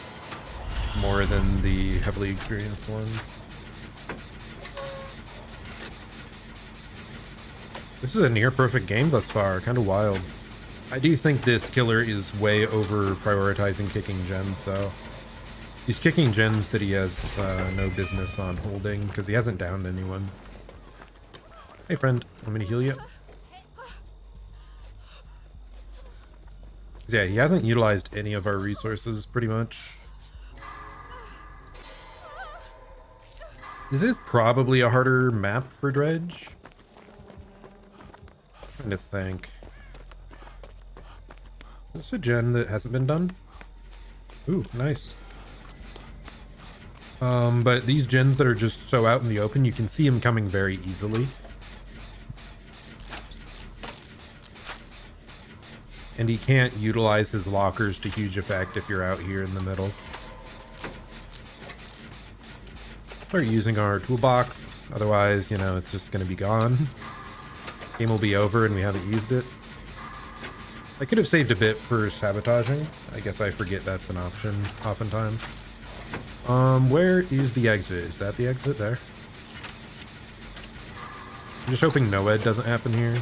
more than the heavily experienced ones. This is a near perfect game thus far, kind of wild. I do think this killer is way over prioritizing kicking gens though. He's kicking gens that he has no business on holding because he hasn't downed anyone. Hey friend, want me to heal you? Yeah, he hasn't utilized any of our resources pretty much. This is probably a harder map for Dredge. Trying to think. Is this a gen that hasn't been done? Ooh, nice. But these gens that are just so out in the open, you can see them coming very easily. And he can't utilize his lockers to huge effect if you're out here in the middle. Start using our toolbox, otherwise, you know, it's just going to be gone. Game will be over and we haven't used it. I could have saved a bit for sabotaging. I guess I forget that's an option oftentimes. Where is the exit? Is that the exit there? I'm just hoping no-ed doesn't happen here.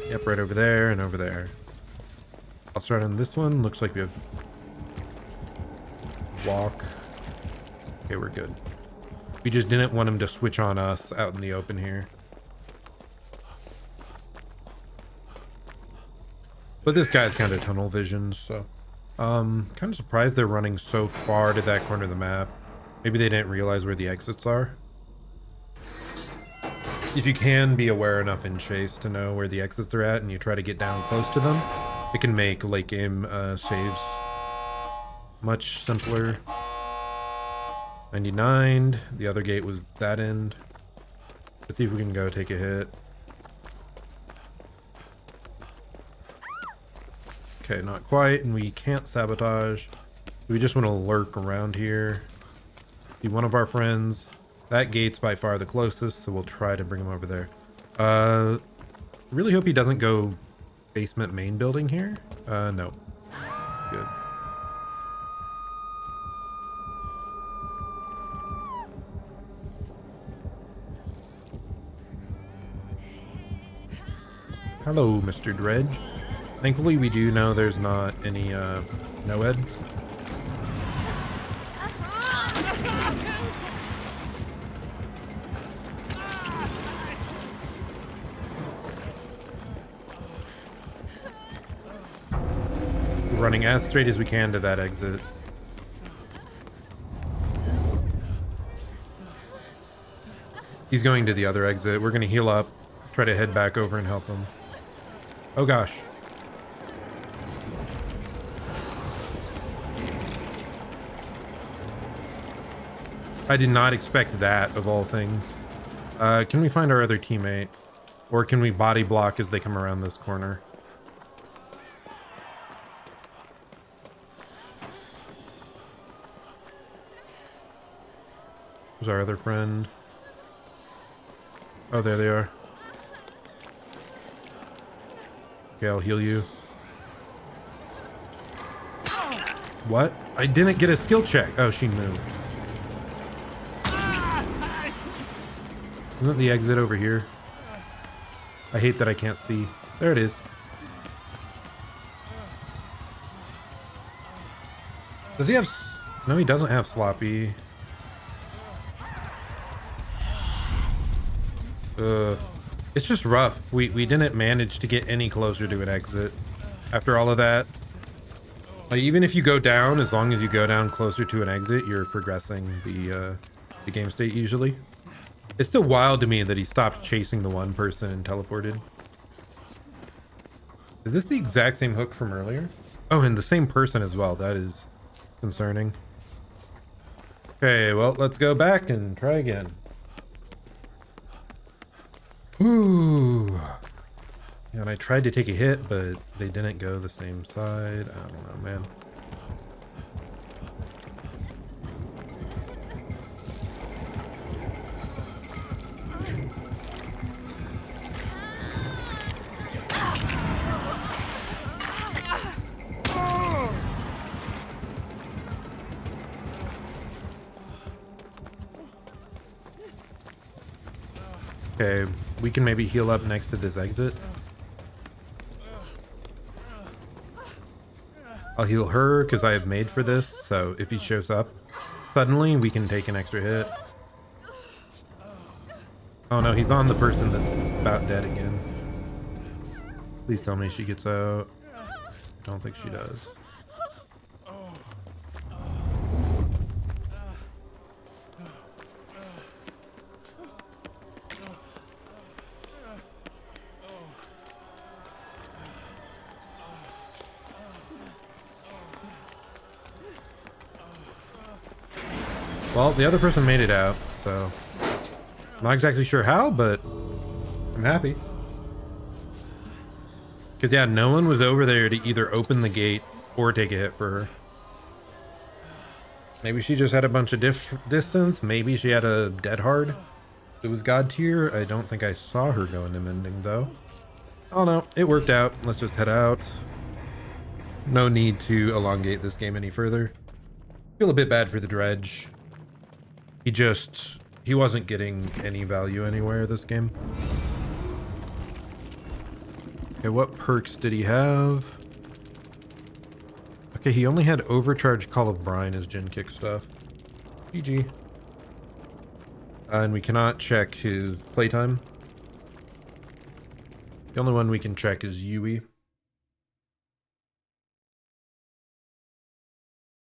Yep, right over there and over there. I'll start on this one. Looks like we have... Let's walk. Okay, we're good. We just didn't want him to switch on us out in the open here. But this guy's kind of tunnel vision, so... kind of surprised they're running so far to that corner of the map. Maybe they didn't realize where the exits are. If you can be aware enough in chase to know where the exits are at and you try to get down close to them, it can make late game saves much simpler. 99. The other gate was that end. Let's see if we can go take a hit. Okay, not quite, and we can't sabotage. We just want to lurk around here. See one of our friends. That gate's by far the closest, so we'll try to bring him over there. Really hope he doesn't go basement main building here. No. Good. Hello, Mr. Dredge. Thankfully, we do know there's not any, no-ed. Running as straight as we can to that exit. He's going to the other exit. We're going to heal up, try to head back over and help him. Oh gosh. I did not expect that, of all things. Can we find our other teammate? Or can we body block as they come around this corner? Where's our other friend? Oh, there they are. Okay, I'll heal you. What? I didn't get a skill check. Oh, she moved. Isn't the exit over here? I hate that I can't see. There it is. Does he have... No, he doesn't have sloppy. It's just rough. We didn't manage to get any closer to an exit after all of that. Like, even if you go down, as long as you go down closer to an exit, you're progressing the game state usually. It's still wild to me that he stopped chasing the one person and teleported. Is this the exact same hook from earlier? Oh, and the same person as well. That is concerning. Okay, well, let's go back and try again. Ooh. And I tried to take a hit, but they didn't go the same side. I don't know, man. Okay, we can maybe heal up next to this exit. I'll heal her because I have made for this, so if he shows up suddenly, we can take an extra hit. Oh no, he's on the person that's about dead again. Please tell me she gets out. Don't think she does. Well, the other person made it out, so I'm not exactly sure how, but I'm happy. Because, yeah, no one was over there to either open the gate or take a hit for her. Maybe she just had a bunch of distance. Maybe she had a dead hard. It was God tier. I don't think I saw her go into mending, though. Oh, no. It worked out. Let's just head out. No need to elongate this game any further. Feel a bit bad for the Dredge. He wasn't getting any value anywhere this game. Okay, what perks did he have? Okay, he only had Overcharge Call of Brine as gen kick stuff. GG. And we cannot check his playtime. The only one we can check is Yui.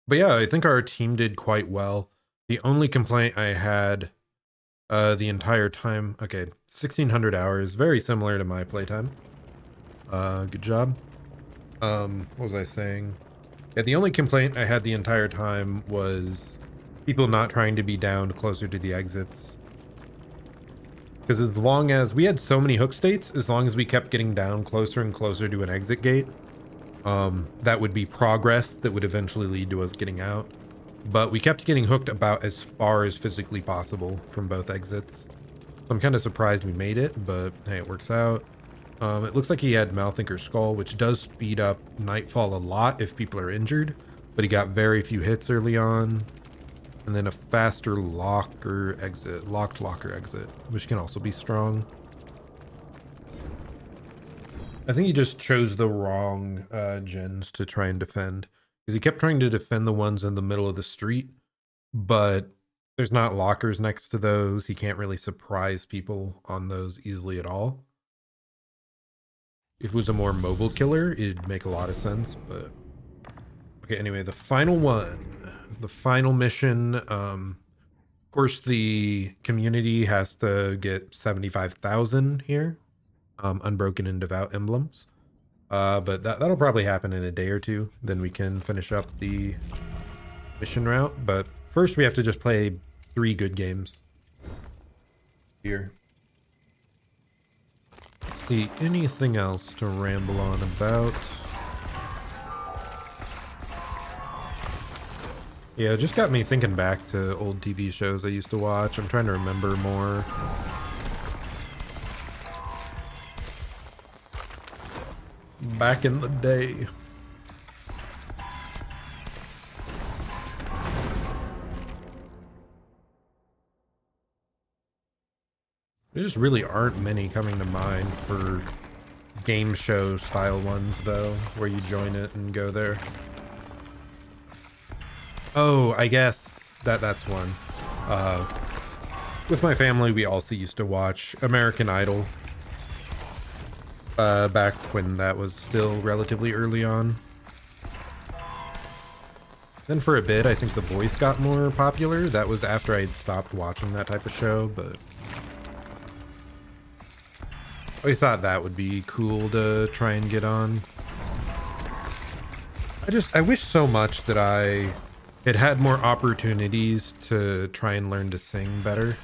But yeah, I think our team did quite well. The only complaint I had the entire time... Okay, 1,600 hours. Very similar to my playtime. Good job. What was I saying? Yeah, the only complaint I had the entire time was people not trying to be down closer to the exits. Because as long as... We had so many hook states, as long as we kept getting down closer and closer to an exit gate, That would be progress that would eventually lead to us getting out. But we kept getting hooked about as far as physically possible from both exits. So I'm kind of surprised we made it, but hey, it works out. It looks like he had Malthinker's Skull, which does speed up Nightfall a lot if people are injured, but he got very few hits early on. And then a faster locked locker exit, which can also be strong. I think he just chose the wrong gens to try and defend, because he kept trying to defend the ones in the middle of the street, but there's not lockers next to those. He can't really surprise people on those easily at all. If it was a more mobile killer, it'd make a lot of sense, but... Okay, anyway, the final one. The final mission. Of course, the community has to get 75,000 here. Unbroken and devout emblems. But that'll probably happen in a day or two. Then we can finish up the mission route. But first, we have to just play 3 good games here. Let's see, anything else to ramble on about? Yeah, it just got me thinking back to old TV shows I used to watch. I'm trying to remember more. Back in the day. There just really aren't many coming to mind for game show style ones, though, where you join it and go there. Oh, I guess that's one. With my family, we also used to watch American Idol. Back when that was still relatively early on. Then for a bit, I think The Voice got more popular. That was after I had stopped watching that type of show, but... I always thought that would be cool to try and get on. I wish so much that I had more opportunities to try and learn to sing better.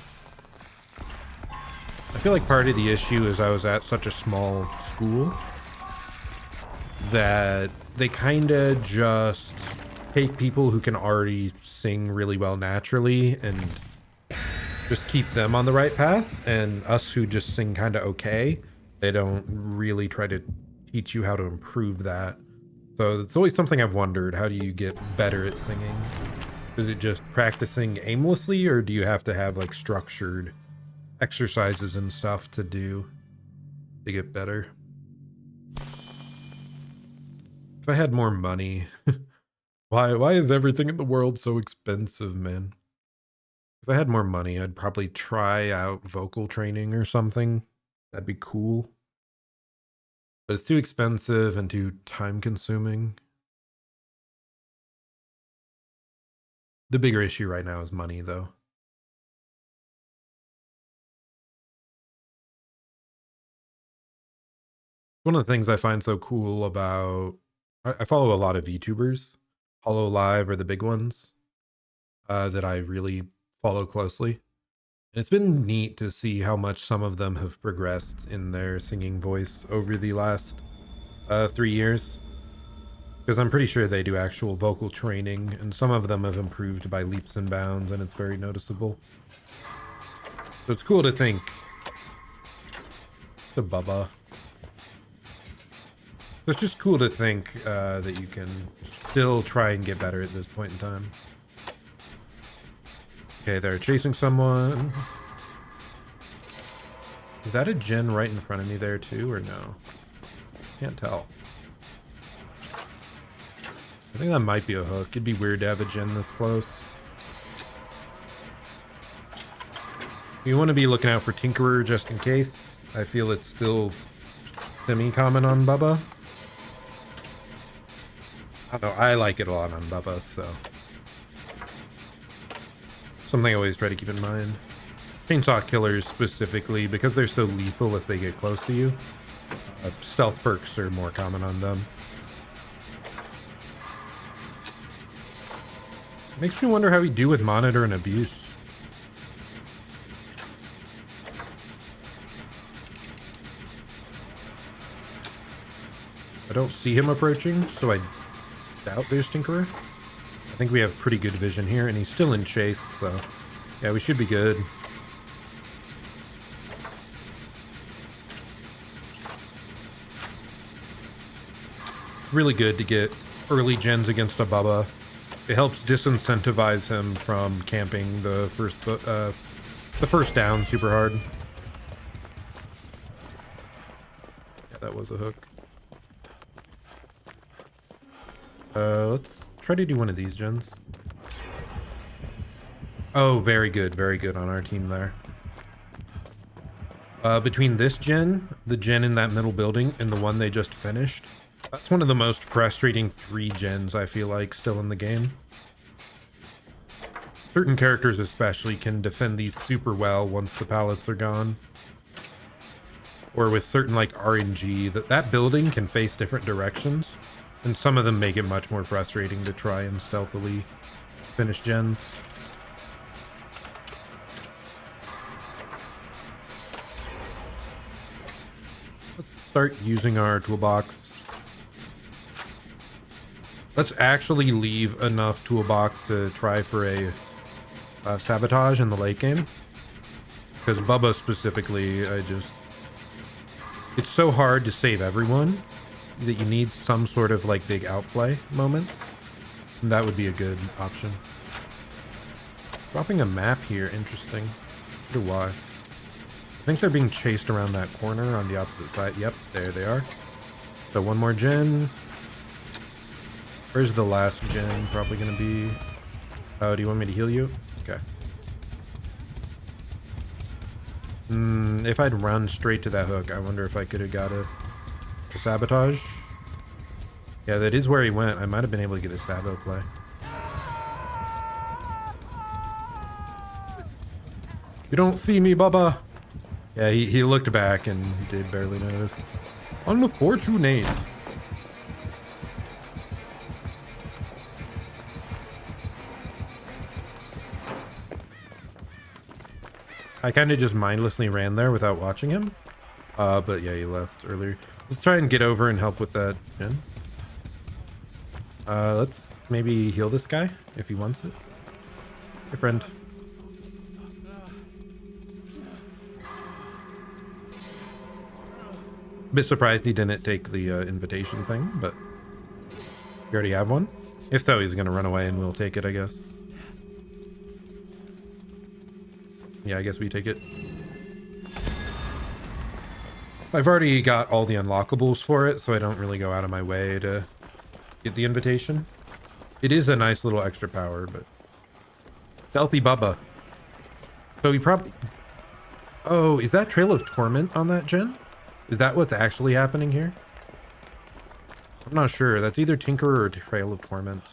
I feel like part of the issue is I was at such a small school that they kind of just take people who can already sing really well naturally and just keep them on the right path, and us who just sing kind of okay, they don't really try to teach you how to improve that. So it's always something I've wondered. How do you get better at singing? Is it just practicing aimlessly, or do you have to have like structured exercises and stuff to do to get better? If I had more money, why is everything in the world so expensive, man? If I had more money, I'd probably try out vocal training or something. That'd be cool. But it's too expensive and too time consuming. The bigger issue right now is money, though. One of the things I find so cool about... I follow a lot of Vtubers. Hollow Live are the big ones that I really follow closely. And it's been neat to see how much some of them have progressed in their singing voice over the last 3 years. Because I'm pretty sure they do actual vocal training, and some of them have improved by leaps and bounds, and it's very noticeable. So it's cool to think... To Bubba. So it's just cool to think that you can still try and get better at this point in time. Okay, they're chasing someone. Is that a gen right in front of me there too, or no? Can't tell. I think that might be a hook. It'd be weird to have a gen this close. You want to be looking out for Tinkerer just in case. I feel it's still semi-common on Bubba. I don't know, I like it a lot on Bubba, so... Something I always try to keep in mind. Chainsaw killers specifically, because they're so lethal if they get close to you. Stealth perks are more common on them. Makes me wonder how we do with monitor and abuse. I don't see him approaching, so I doubt there's Tinkerer. I think we have pretty good vision here, and he's still in chase, so yeah, we should be good. It's really good to get early gens against a Bubba. It helps disincentivize him from camping the first down super hard. Yeah, that was a hook. Let's try to do one of these gens. Oh, very good on our team there. Between this gen, the gen in that middle building, and the one they just finished, that's one of the most frustrating 3 gens I feel like still in the game. Certain characters especially can defend these super well once the pallets are gone. Or with certain like RNG, that building can face different directions, and some of them make it much more frustrating to try and stealthily finish gens. Let's start using our toolbox. Let's actually leave enough toolbox to try for a sabotage in the late game. Because Bubba specifically, it's so hard to save everyone that you need some sort of like big outplay moment. And that would be a good option. Dropping a map here, interesting. I wonder why. I think they're being chased around that corner on the opposite side. Yep, there they are. So one more gen. Where's the last gen probably gonna be? Oh, do you want me to heal you? Okay. If I'd run straight to that hook, I wonder if I could have got a sabotage. Yeah, that is where he went. I might have been able to get a sabo play. You don't see me, Bubba. Yeah, he looked back and did barely notice. Unfortunate. I kind of just mindlessly ran there without watching him. But yeah, he left earlier. Let's try and get over and help with that gen. Let's maybe heal this guy if he wants it. Hey, friend. Bit surprised he didn't take the invitation thing, but you already have one. If so, he's gonna run away and we'll take it, I guess. Yeah, I guess we take it. I've already got all the unlockables for it, so I don't really go out of my way to get the invitation. It is a nice little extra power, but... Stealthy Bubba. So he probably... Oh, is that Trail of Torment on that gen? Is that what's actually happening here? I'm not sure. That's either Tinkerer or Trail of Torment.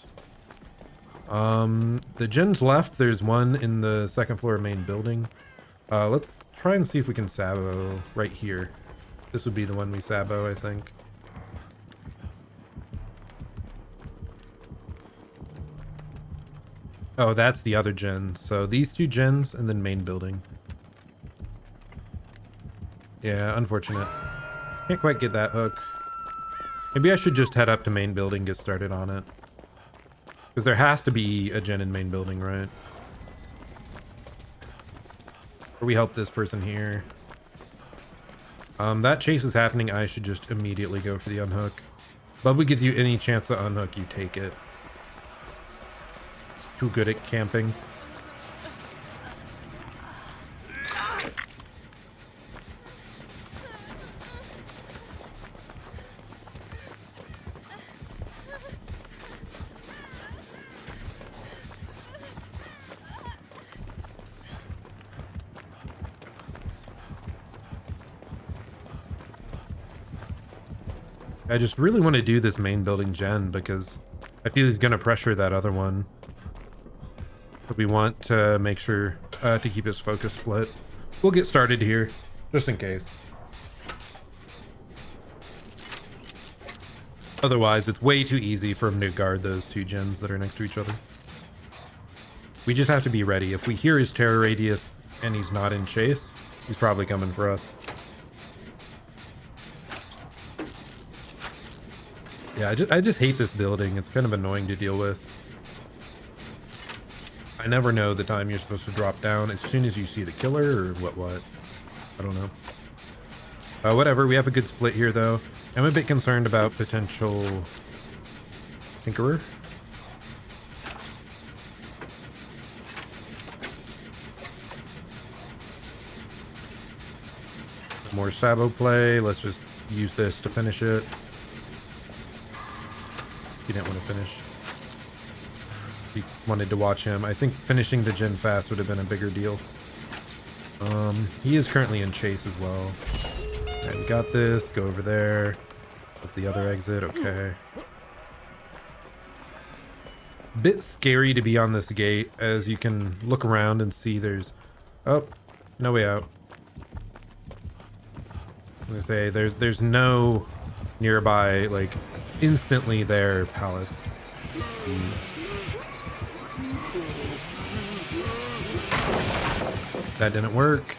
The gens left, there's one in the second floor main building. Let's try and see if we can sabo right here. This would be the one we sabo, I think. Oh, that's the other gen. So these 2 gens and then main building. Yeah, unfortunate. Can't quite get that hook. Maybe I should just head up to main building, get started on it. Because there has to be a gen in main building, right? Or we help this person here. That chase is happening. I should just immediately go for the unhook. Bubba gives you any chance to unhook, you take it. It's too good at camping. I just really want to do this main building gen because I feel he's going to pressure that other one. But we want to make sure to keep his focus split. We'll get started here, just in case. Otherwise, it's way too easy for him to guard those 2 gens that are next to each other. We just have to be ready. If we hear his terror radius and he's not in chase, he's probably coming for us. Yeah, I just hate this building. It's kind of annoying to deal with. I never know the time you're supposed to drop down as soon as you see the killer or what. I don't know. Whatever, we have a good split here though. I'm a bit concerned about potential Tinkerer. More Sabo play. Let's just use this to finish it. He didn't want to finish. He wanted to watch him. I think finishing the gen fast would have been a bigger deal. He is currently in chase as well. Okay, we got this. Go over there. That's the other exit. Okay. Bit scary to be on this gate, as you can look around and see there's... Oh, no way out. I'm gonna say there's no nearby, like, instantly there pallets. That didn't work.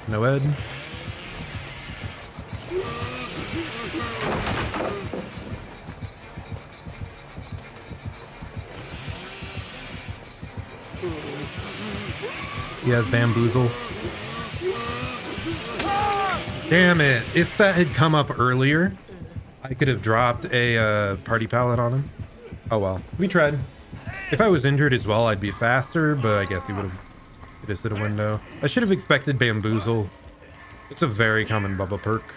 No Ed. He has bamboozle. Damn it. If that had come up earlier, I could have dropped a party pallet on him. Oh well. We tried. If I was injured as well, I'd be faster, but I guess he would have just hit a window. I should have expected bamboozle. It's a very common bubble perk.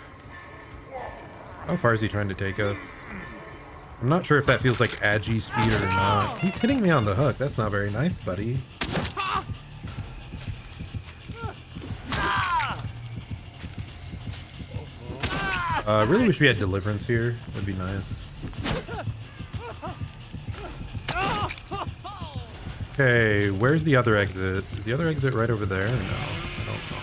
How far is he trying to take us? I'm not sure if that feels like agi speed or not. He's hitting me on the hook. That's not very nice, buddy. I really wish we had deliverance here. That'd be nice. Okay, where's the other exit? Is the other exit right over there? No, I don't know.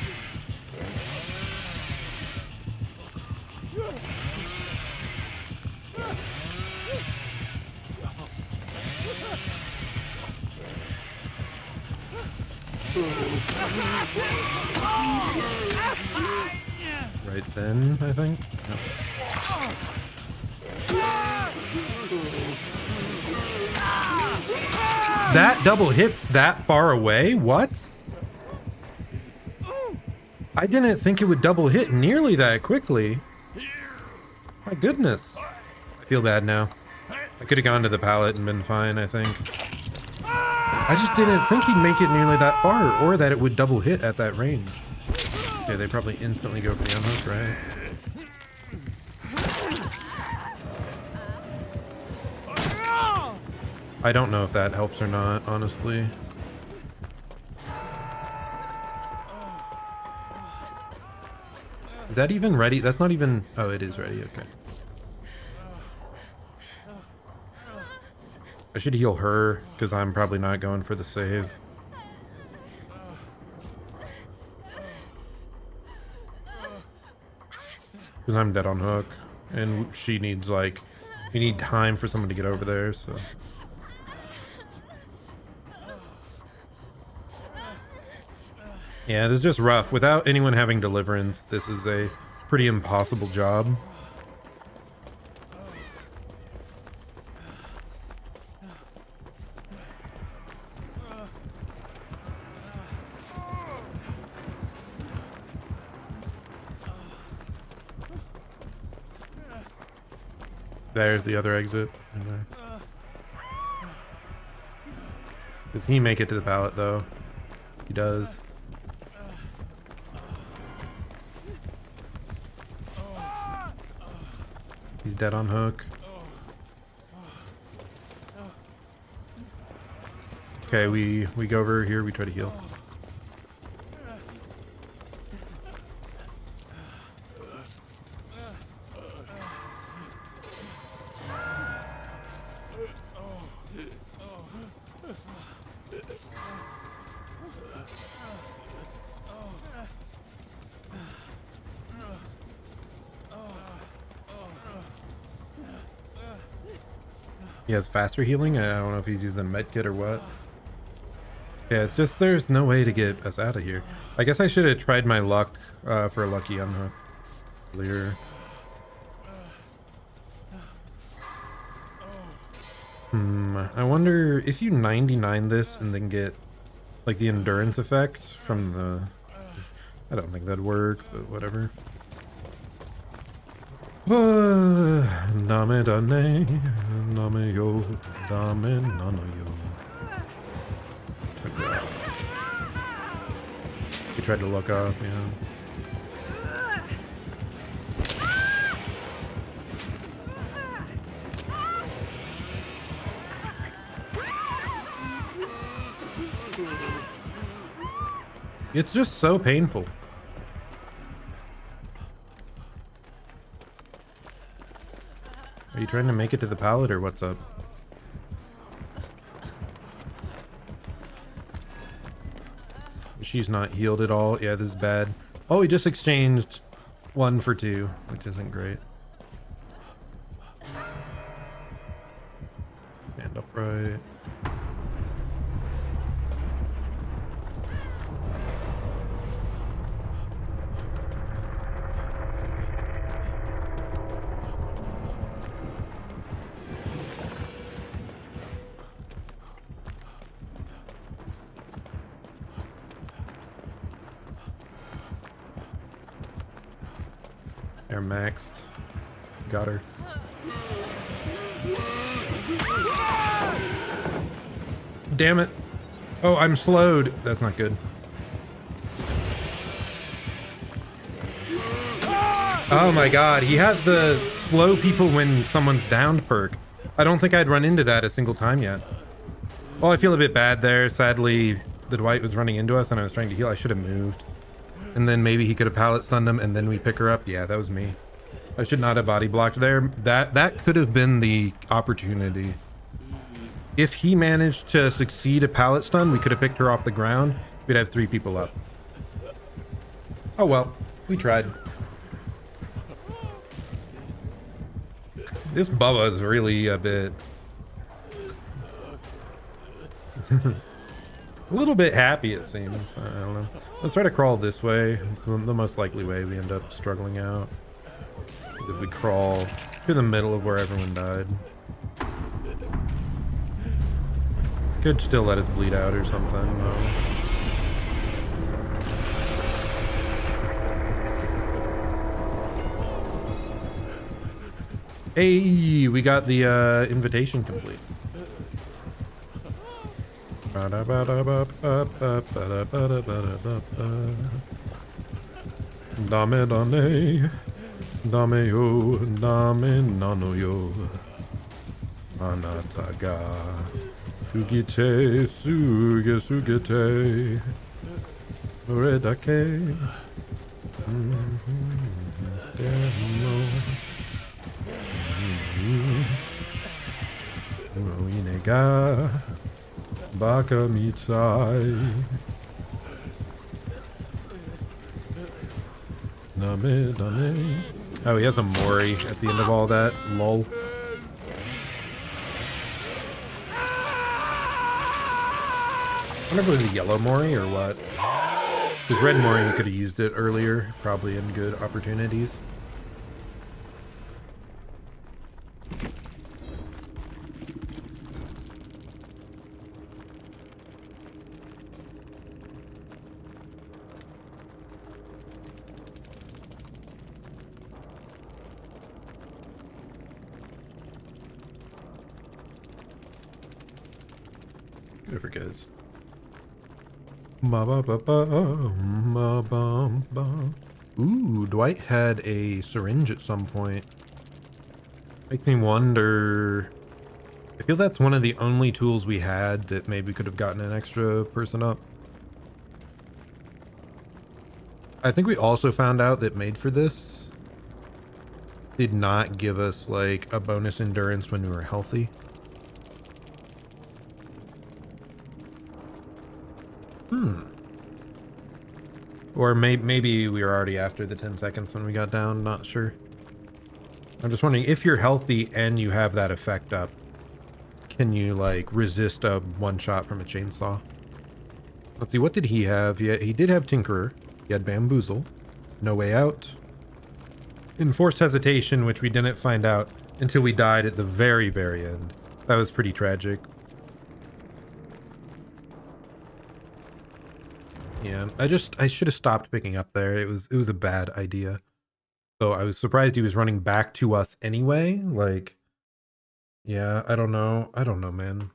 Right then, I think. No. That double hits that far away? What? I didn't think it would double hit nearly that quickly. My goodness. I feel bad now. I could have gone to the pallet and been fine, I think. I just didn't think he'd make it nearly that far, or that it would double hit at that range. Okay, they probably instantly go for the unhook, right? I don't know if that helps or not, honestly. Is that even ready? That's not even... Oh, it is ready, okay. I should heal her, because I'm probably not going for the save. Because I'm dead on hook. And she needs, like... We need time for someone to get over there, so... Yeah, this is just rough. Without anyone having deliverance, this is a pretty impossible job. There's the other exit. Does he make it to the pallet, though? He does. He's dead on hook. Okay, we go over here, we try to heal. He has faster healing? I don't know if he's using medkit or what. Yeah, it's just there's no way to get us out of here. I guess I should have tried my luck for a lucky unhook earlier. I wonder if you 99 this and then get like the endurance effect from the... I don't think that'd work, but whatever. Dame dane, dame yo, dame nano yo. Took that. He tried to look up, yeah. It's just so painful. Are you trying to make it to the pallet or what's up? She's not healed at all. Yeah, this is bad. Oh, we just exchanged 1 for 2, which isn't great. Stand upright. They're maxed. Got her. Damn it. Oh, I'm slowed. That's not good. Oh my god, he has the slow people when someone's downed perk. I don't think I'd run into that a single time yet. Well, I feel a bit bad there. Sadly, the Dwight was running into us and I was trying to heal. I should have moved. And then maybe he could have pallet stunned him and then we pick her up. Yeah, that was me. I should not have body blocked there. That could have been the opportunity. If he managed to succeed a pallet stun, we could have picked her off the ground. We'd have 3 people up. Oh well, we tried. This Bubba is really a bit... a little bit happy, it seems. I don't know. Let's try to crawl this way. It's the most likely way we end up struggling out. If we crawl to the middle of where everyone died. Could still let us bleed out or something, though. Hey, we got the invitation complete. Dame dane, dame yo, dame nano yo. Anata ga sugite, sugite. Redake. Inega baka mitai. Dame dane. Oh, he has a Mori at the end of all that. Lol. I wonder if it was a yellow Mori or what. Because red Mori, he could have used it earlier, probably in good opportunities. Whoever goes. Ooh, Dwight had a syringe at some point. Makes me wonder. I feel that's one of the only tools we had that maybe could have gotten an extra person up. I think we also found out that Made for This did not give us like a bonus endurance when we were healthy. Or maybe we were already after the 10 seconds when we got down, not sure. I'm just wondering, if you're healthy and you have that effect up, can you like resist a one shot from a chainsaw? Let's see, what did he have? He did have Tinkerer. He had Bamboozle. No Way Out. Enforced Hesitation, which we didn't find out until we died at the very, very end. That was pretty tragic. Yeah, I should have stopped picking up there. It was a bad idea. So I was surprised he was running back to us anyway. Like, yeah, I don't know. I don't know, man.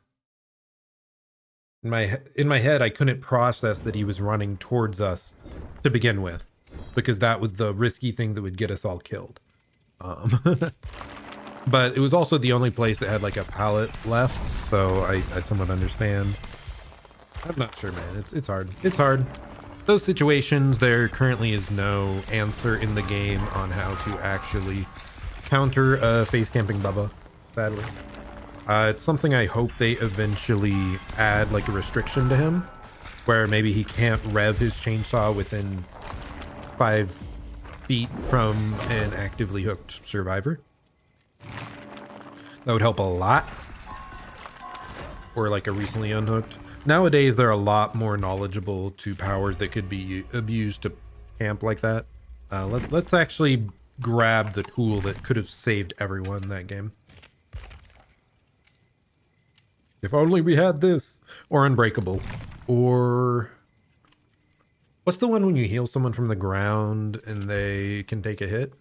In my head, I couldn't process that he was running towards us to begin with, because that was the risky thing that would get us all killed. But it was also the only place that had like a pallet left, so I somewhat understand. I'm not sure, man. It's hard. It's hard. Those situations, there currently is no answer in the game on how to actually counter a face camping Bubba, sadly. It's something I hope they eventually add like a restriction to him, where maybe he can't rev his chainsaw within 5 feet from an actively hooked survivor. That would help a lot. Or like a recently unhooked. Nowadays, they're a lot more knowledgeable to powers that could be abused to camp like that. Let's actually grab the tool that could have saved everyone in that game. If only we had this. Or Unbreakable. Or... what's the one when you heal someone from the ground and they can take a hit?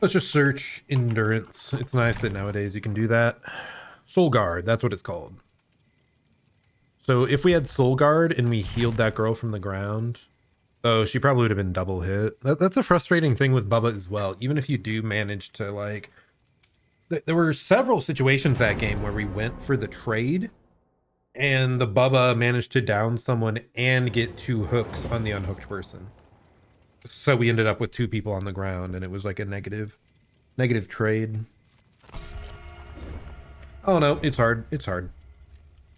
Let's just search endurance. It's nice that nowadays you can do that. Soul Guard, that's what it's called. So if we had Soul Guard and we healed that girl from the ground, oh, she probably would have been double hit. That's a frustrating thing with Bubba as well. Even if you do manage to like... there were several situations that game where we went for the trade and the Bubba managed to down someone and get 2 hooks on the unhooked person. So we ended up with 2 people on the ground, and it was like a negative trade. Oh no, it's hard. It's hard.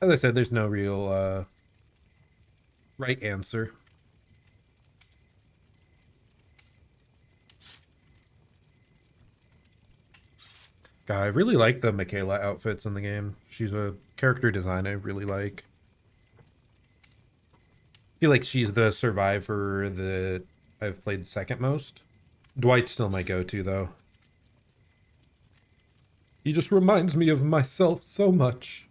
As I said, there's no real right answer. God, I really like the Michaela outfits in the game. She's a character design I really like. I feel like she's the survivor that I've played second most. Dwight's still my go-to, though. He just reminds me of myself so much.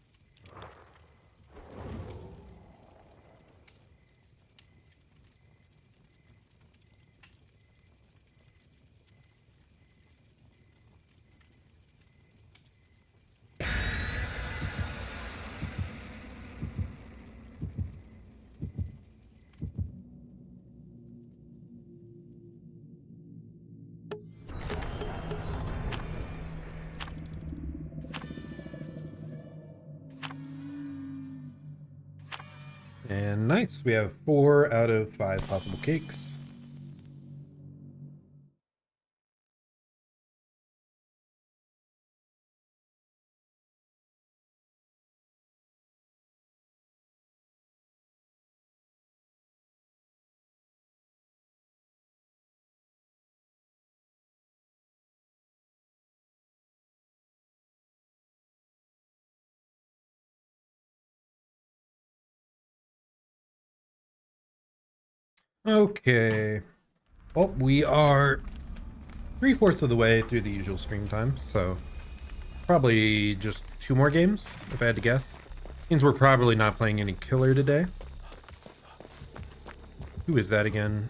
And nice, we have 4 out of 5 possible cakes. Okay. Well, we are 3/4 of the way through the usual stream time, so probably just 2 more games, if I had to guess. Means we're probably not playing any killer today. Who is that again?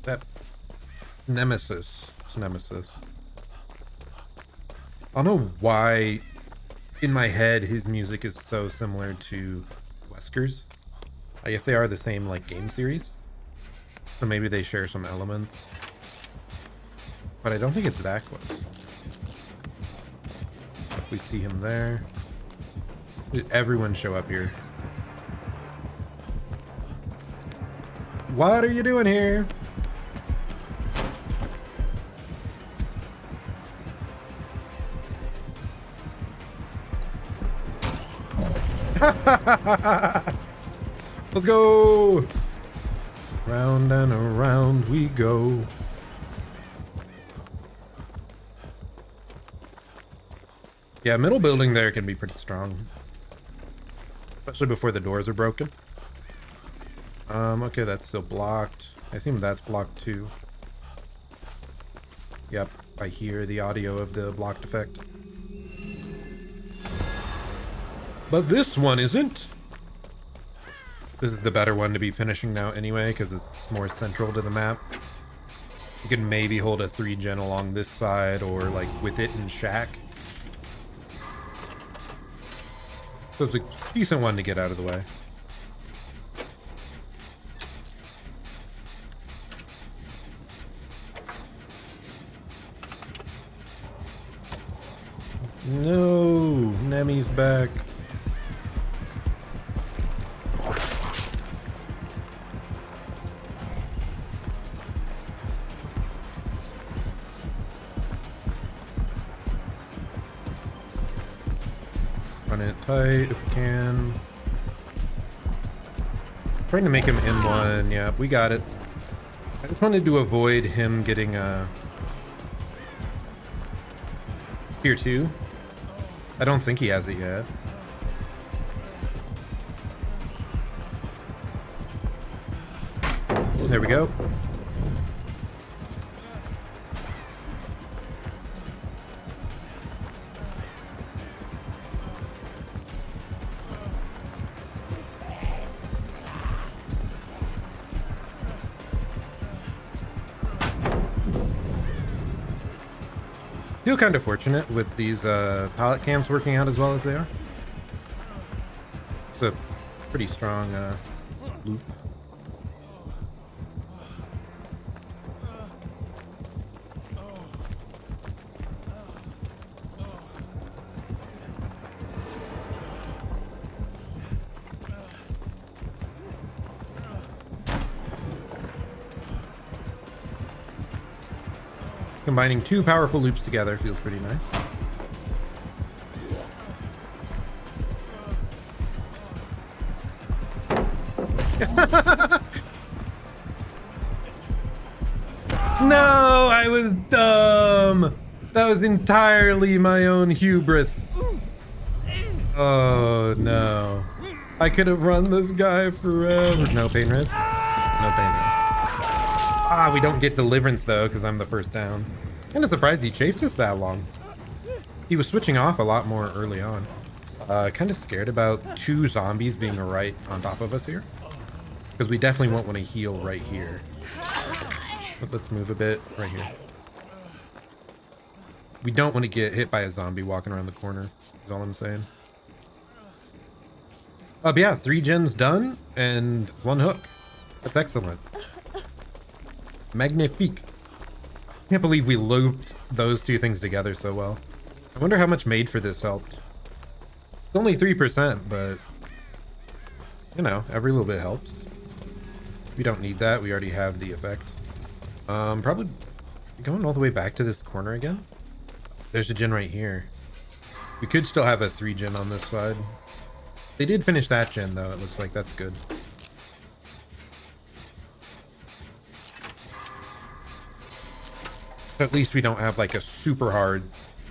That Nemesis. It's Nemesis. I don't know why in my head his music is so similar to Wesker's. I guess they are the same like game series, so maybe they share some elements, but I don't think it's that close. We see him there. Did everyone show up here? What are you doing here? Let's go! Round and around we go. Yeah, middle building there can be pretty strong. Especially before the doors are broken. Okay, that's still blocked. I assume that's blocked too. Yep, I hear the audio of the blocked effect. But this one isn't. This is the better one to be finishing now anyway, because it's more central to the map. You can maybe hold a 3-gen along this side, or like with it and Shack. So it's a decent one to get out of the way. No, Nemi's back. Run it tight if we can. Trying to make him M1. Yeah, we got it. I just wanted to avoid him getting tier 2. I don't think he has it yet. There we go. Feel kind of fortunate with these pallet camps working out as well as they are. It's a pretty strong loop. Combining 2 powerful loops together feels pretty nice. No, I was dumb. That was entirely my own hubris. Oh no. I could have run this guy forever. No pain res? No pain res. Ah, we don't get deliverance though, because I'm the first down. Kind of surprised he chased us that long. He was switching off a lot more early on. Kind of scared about 2 zombies being right on top of us here. Because we definitely won't want to heal right here. But let's move a bit right here. We don't want to get hit by a zombie walking around the corner, is all I'm saying. But yeah, 3 gens done and 1 hook. That's excellent. Magnifique. Can't believe we looped those 2 things together so well. I wonder how much made for this helped. It's only 3%, but you know, every little bit helps. We don't need that. We already have the effect. Probably going all the way back to this corner again. There's a gen right here. We could still have a 3-gen on this side. They did finish that gen though. It looks like that's good. So at least we don't have like a super hard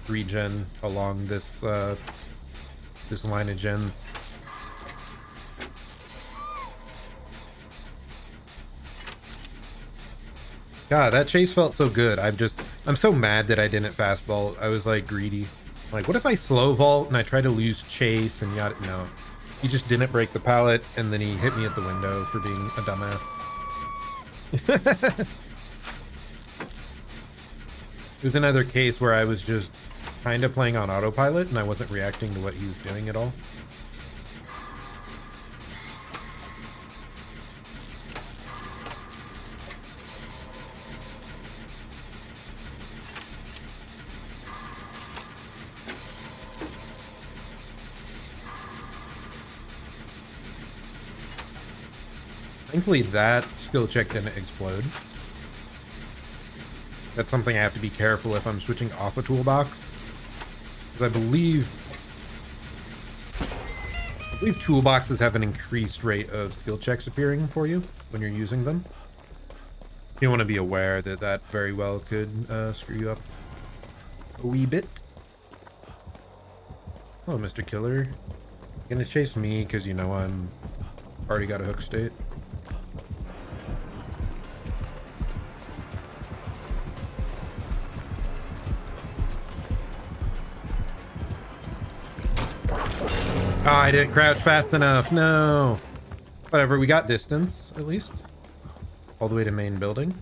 3-gen along this this line of gens. God, that chase felt so good. I'm so mad that I didn't fast vault. I was like greedy. Like, what if I slow vault and I try to lose chase and yada? No, he just didn't break the pallet, and then he hit me at the window for being a dumbass. It was another case where I was just kind of playing on autopilot and I wasn't reacting to what he was doing at all. Thankfully that skill check didn't explode. That's something I have to be careful if I'm switching off a toolbox. Because I believe toolboxes have an increased rate of skill checks appearing for you when you're using them. You want to be aware that that very well could screw you up a wee bit. Hello, Mr. Killer. You're gonna chase me because you know I'm already got a hook state. Oh, I didn't crouch fast enough. No. Whatever, we got distance, at least. All the way to main building.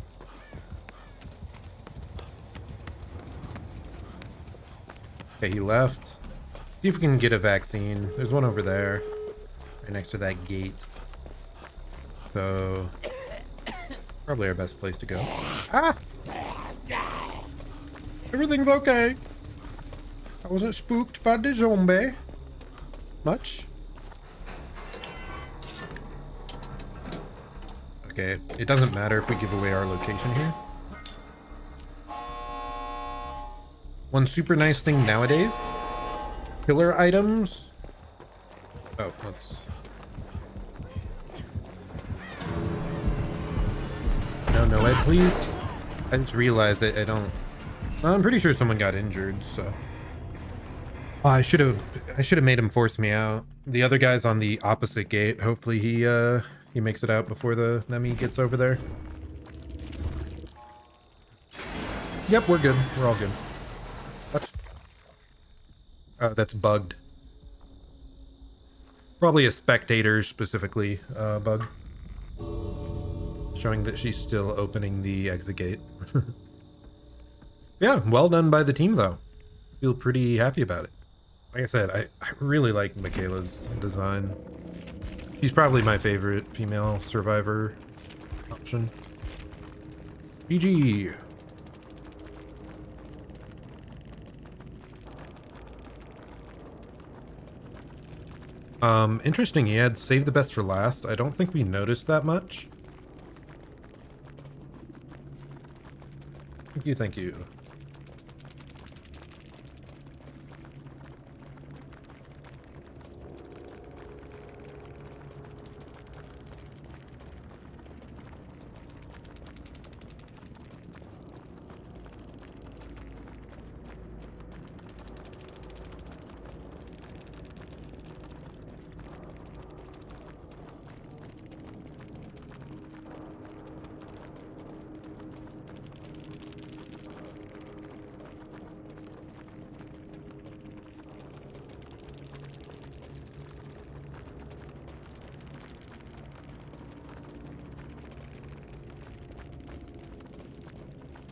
Okay, he left. See if we can get a vaccine. There's one over there. Right next to that gate. So... probably our best place to go. Ah! Everything's okay. I wasn't spooked by the zombie. Much. Okay, it doesn't matter if we give away our location here. One super nice thing nowadays, killer items. Oh, let's... No, Ed, please. I just realized that I don't... I'm pretty sure someone got injured, so... Oh, I should have made him force me out. The other guy's on the opposite gate. Hopefully he makes it out before the Nemi gets over there. Yep, we're good. We're all good. What? Oh, that's bugged. Probably a spectator specifically bug. Showing that she's still opening the exit gate. Yeah, well done by the team though. Feel pretty happy about it. Like I said, I really like Michaela's design. She's probably my favorite female survivor option. GG. Interesting, he had save the best for last. I don't think we noticed that much. Thank you, thank you.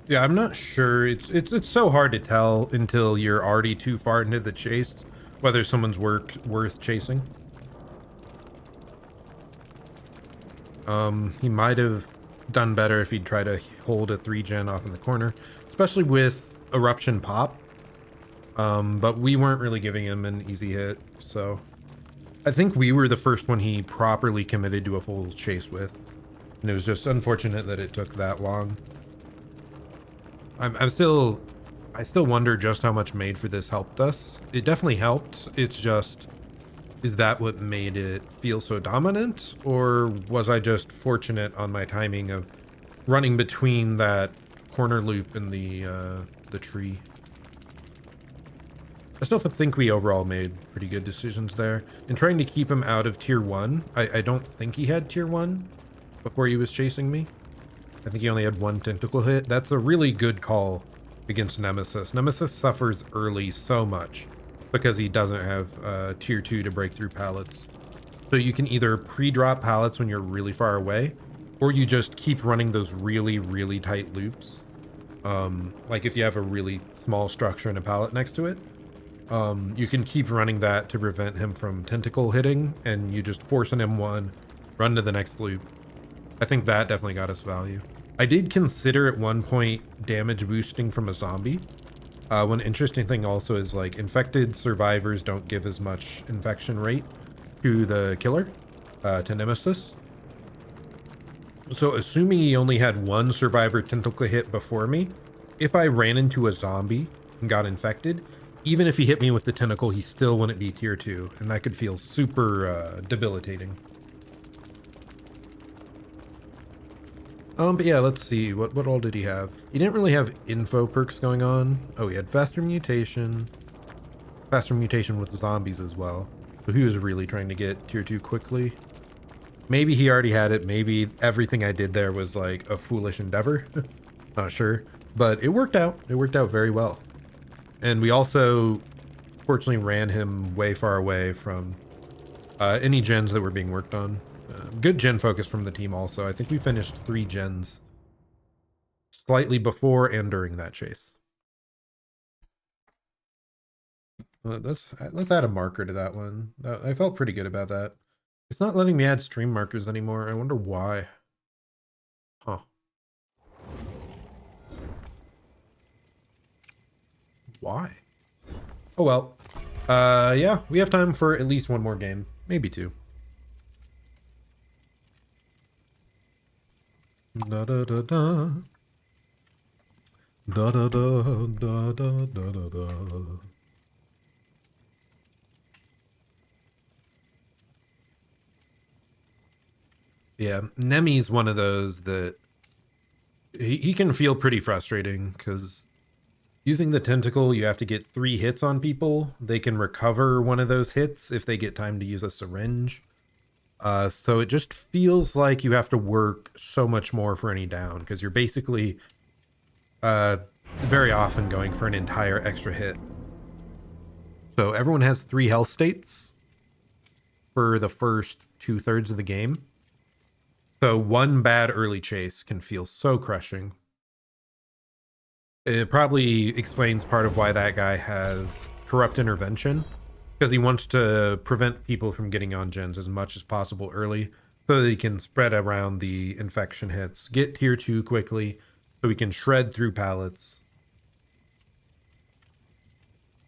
Yeah, I'm not sure. It's so hard to tell until you're already too far into the chase whether someone's worth chasing. He might have done better if he'd try to hold a 3-gen off in the corner, especially with Eruption Pop. But we weren't really giving him an easy hit, so I think we were the first one he properly committed to a full chase with, and it was just unfortunate that it took that long. I still wonder just how much Made for this helped us. It definitely helped. It's just, is that what made it feel so dominant, or was I just fortunate on my timing of running between that corner loop and the tree? I still think we overall made pretty good decisions there. In trying to keep him out of tier 1, I don't think he had tier 1 before he was chasing me. I think he only had 1 tentacle hit. That's a really good call against Nemesis. Nemesis suffers early so much because he doesn't have tier 2 to break through pallets. So you can either pre-drop pallets when you're really far away, or you just keep running those really, really tight loops. Like if you have a really small structure and a pallet next to it, you can keep running that to prevent him from tentacle hitting, and you just force an M1, run to the next loop. I think that definitely got us value. I did consider at one point damage boosting from a zombie. One interesting thing also is like infected survivors don't give as much infection rate to the killer, to Nemesis. So assuming he only had 1 survivor tentacle hit before me, if I ran into a zombie and got infected, even if he hit me with the tentacle, he still wouldn't be tier 2, and that could feel super debilitating. But yeah, let's see. What all did he have? He didn't really have info perks going on. Oh, he had faster mutation. Faster mutation with zombies as well. So he was really trying to get tier 2 quickly. Maybe he already had it. Maybe everything I did there was like a foolish endeavor. Not sure. But it worked out. It worked out very well. And we also, fortunately, ran him way far away from any gens that were being worked on. Good gen focus from the team also. I think we finished 3 gens slightly before and during that chase. Let's add a marker to that one. I felt pretty good about that. It's not letting me add stream markers anymore. I wonder why. Huh. Why? Oh well. Yeah, we have time for at least one more game. Maybe 2. Da da da da. Da da da da da da da da. Yeah, Nemi's one of those that he can feel pretty frustrating because using the tentacle, you have to get 3 hits on people. They can recover one of those hits if they get time to use a syringe. So it just feels like you have to work so much more for any down because you're basically very often going for an entire extra hit. So everyone has 3 health states for the first 2/3 of the game. So one bad early chase can feel so crushing. It probably explains part of why that guy has corrupt intervention, because he wants to prevent people from getting on gens as much as possible early so that he can spread around the infection hits, get tier 2 quickly so we can shred through pallets,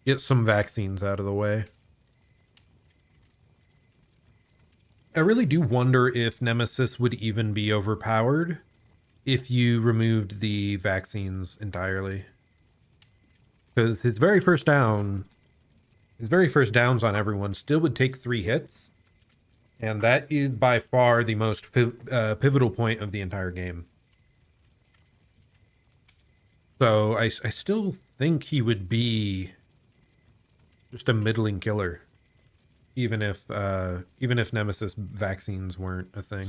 get some vaccines out of the way. I really do wonder if Nemesis would even be overpowered if you removed the vaccines entirely. Because his very first downs on everyone still would take 3 hits. And that is by far the most pivotal point of the entire game. So I still think he would be just a middling killer. Even if Nemesis vaccines weren't a thing.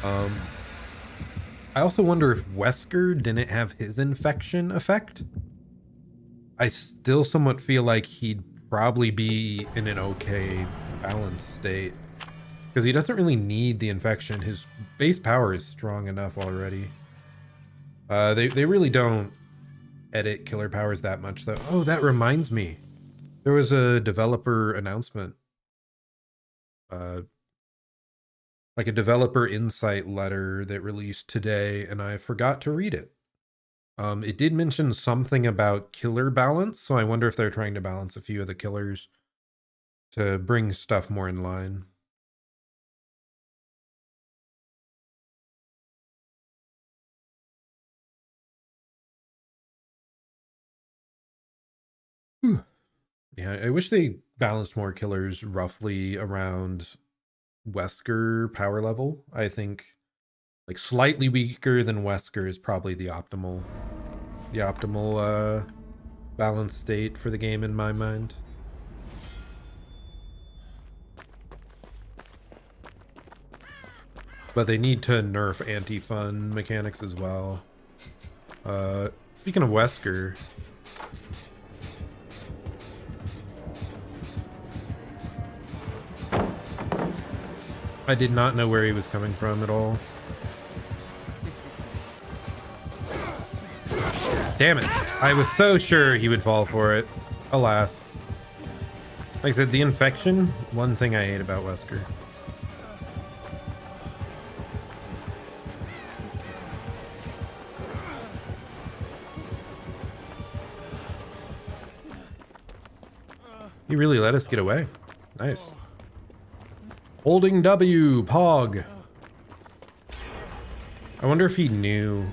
I also wonder if Wesker didn't have his infection effect. I still somewhat feel like he'd probably be in an okay balanced state. Because he doesn't really need the infection. His base power is strong enough already. They really don't edit killer powers that much though. Oh, that reminds me. There was a developer announcement. Like a developer insight letter that released today, and I forgot to read it. It did mention something about killer balance, so I wonder if they're trying to balance a few of the killers to bring stuff more in line. Whew. Yeah, I wish they balanced more killers roughly around Wesker power level. I think like slightly weaker than Wesker is probably the optimal balanced state for the game in my mind. But they need to nerf anti-fun mechanics as well. Speaking of Wesker, I did not know where he was coming from at all. Damn it. I was so sure he would fall for it. Alas. Like I said, the infection, one thing I hate about Wesker. He really let us get away. Nice. Holding W, Pog. I wonder if he knew.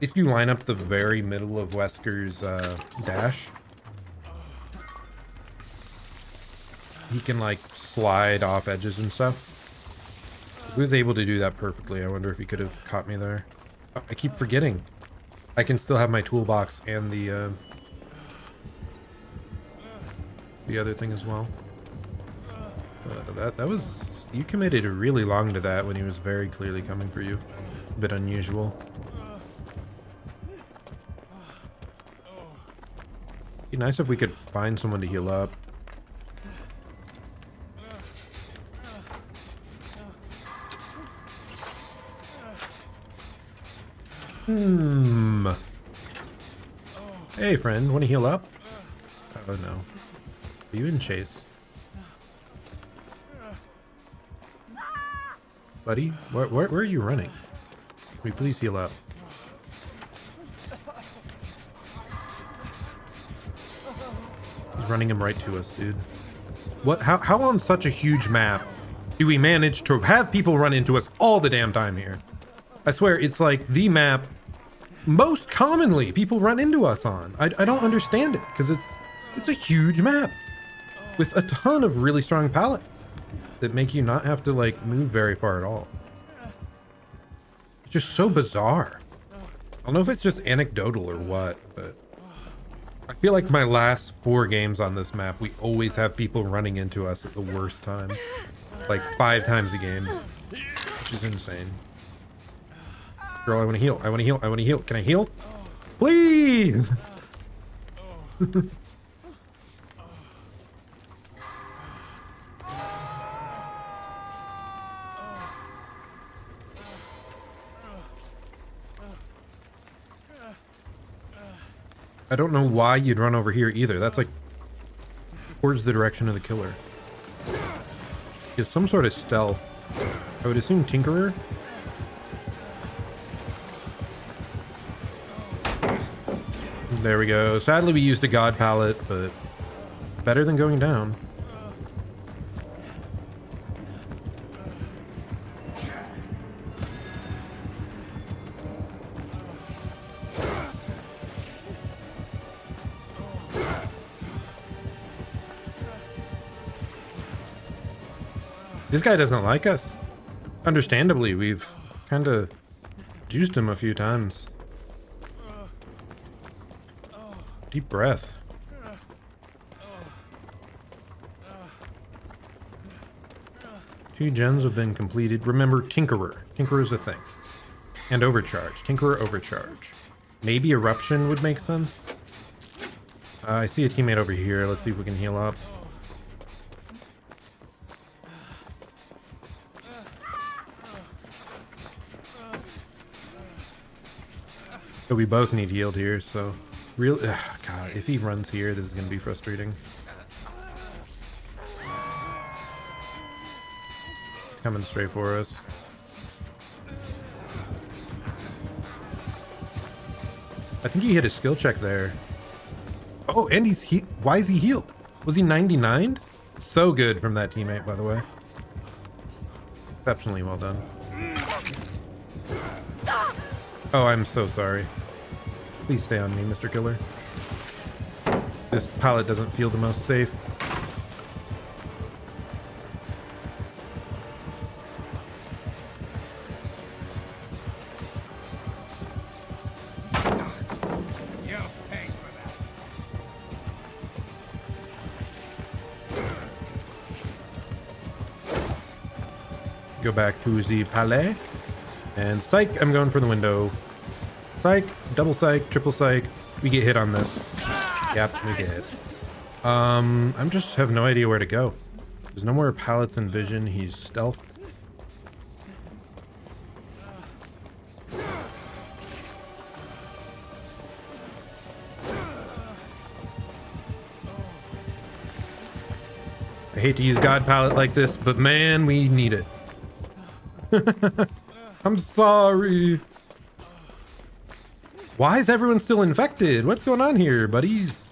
If you line up the very middle of Wesker's dash, he can like slide off edges and stuff. He was able to do that perfectly. I wonder if he could have caught me there. Oh, I keep forgetting. I can still have my toolbox and the other thing as well. That was... You committed really long to that when he was very clearly coming for you. A bit unusual. Be nice if we could find someone to heal up. Hey friend, want to heal up? Oh no. Are you in chase? Buddy? Where are you running? Can we please heal up? He's running him right to us, dude. What? How on such a huge map do we manage to have people run into us all the damn time here? I swear, it's like the map most commonly people run into us on. I don't understand it, because it's a huge map with a ton of really strong pallets that make you not have to like move very far at all. It's just so bizarre. I don't know if it's just anecdotal or what, but I feel like my last 4 games on this map, we always have people running into us at the worst time. Like 5 times a game, which is insane. Girl, I want to heal. I want to heal. I want to heal. Can I heal? Please! I don't know why you'd run over here either. That's like towards the direction of the killer. It's some sort of stealth. I would assume Tinkerer. There we go. Sadly, we used a god pallet, but better than going down. This guy doesn't like us. Understandably, we've kind of juiced him a few times. Deep breath. Two gens have been completed. Remember, Tinkerer. Tinkerer is a thing. And Overcharge. Tinkerer, Overcharge. Maybe Eruption would make sense. I see a teammate over here. Let's see if we can heal up. But we both need healed here, so... God, if he runs here, this is going to be frustrating. He's coming straight for us. I think he hit a skill check there. Oh, and why is he healed? Was he 99'd? So good from that teammate, by the way. Exceptionally well done. Oh, I'm so sorry. Please stay on me, Mr. Killer. This pallet doesn't feel the most safe. You'll pay for that. Go back to the palais. And psych, I'm going for the window. Psych, double psych, triple psych. We get hit on this. Yep, we get hit. I'm just have no idea where to go. There's no more pallets in vision. He's stealthed. I hate to use God pallet like this, but man, we need it. I'm sorry. Why is everyone still infected? What's going on here, buddies?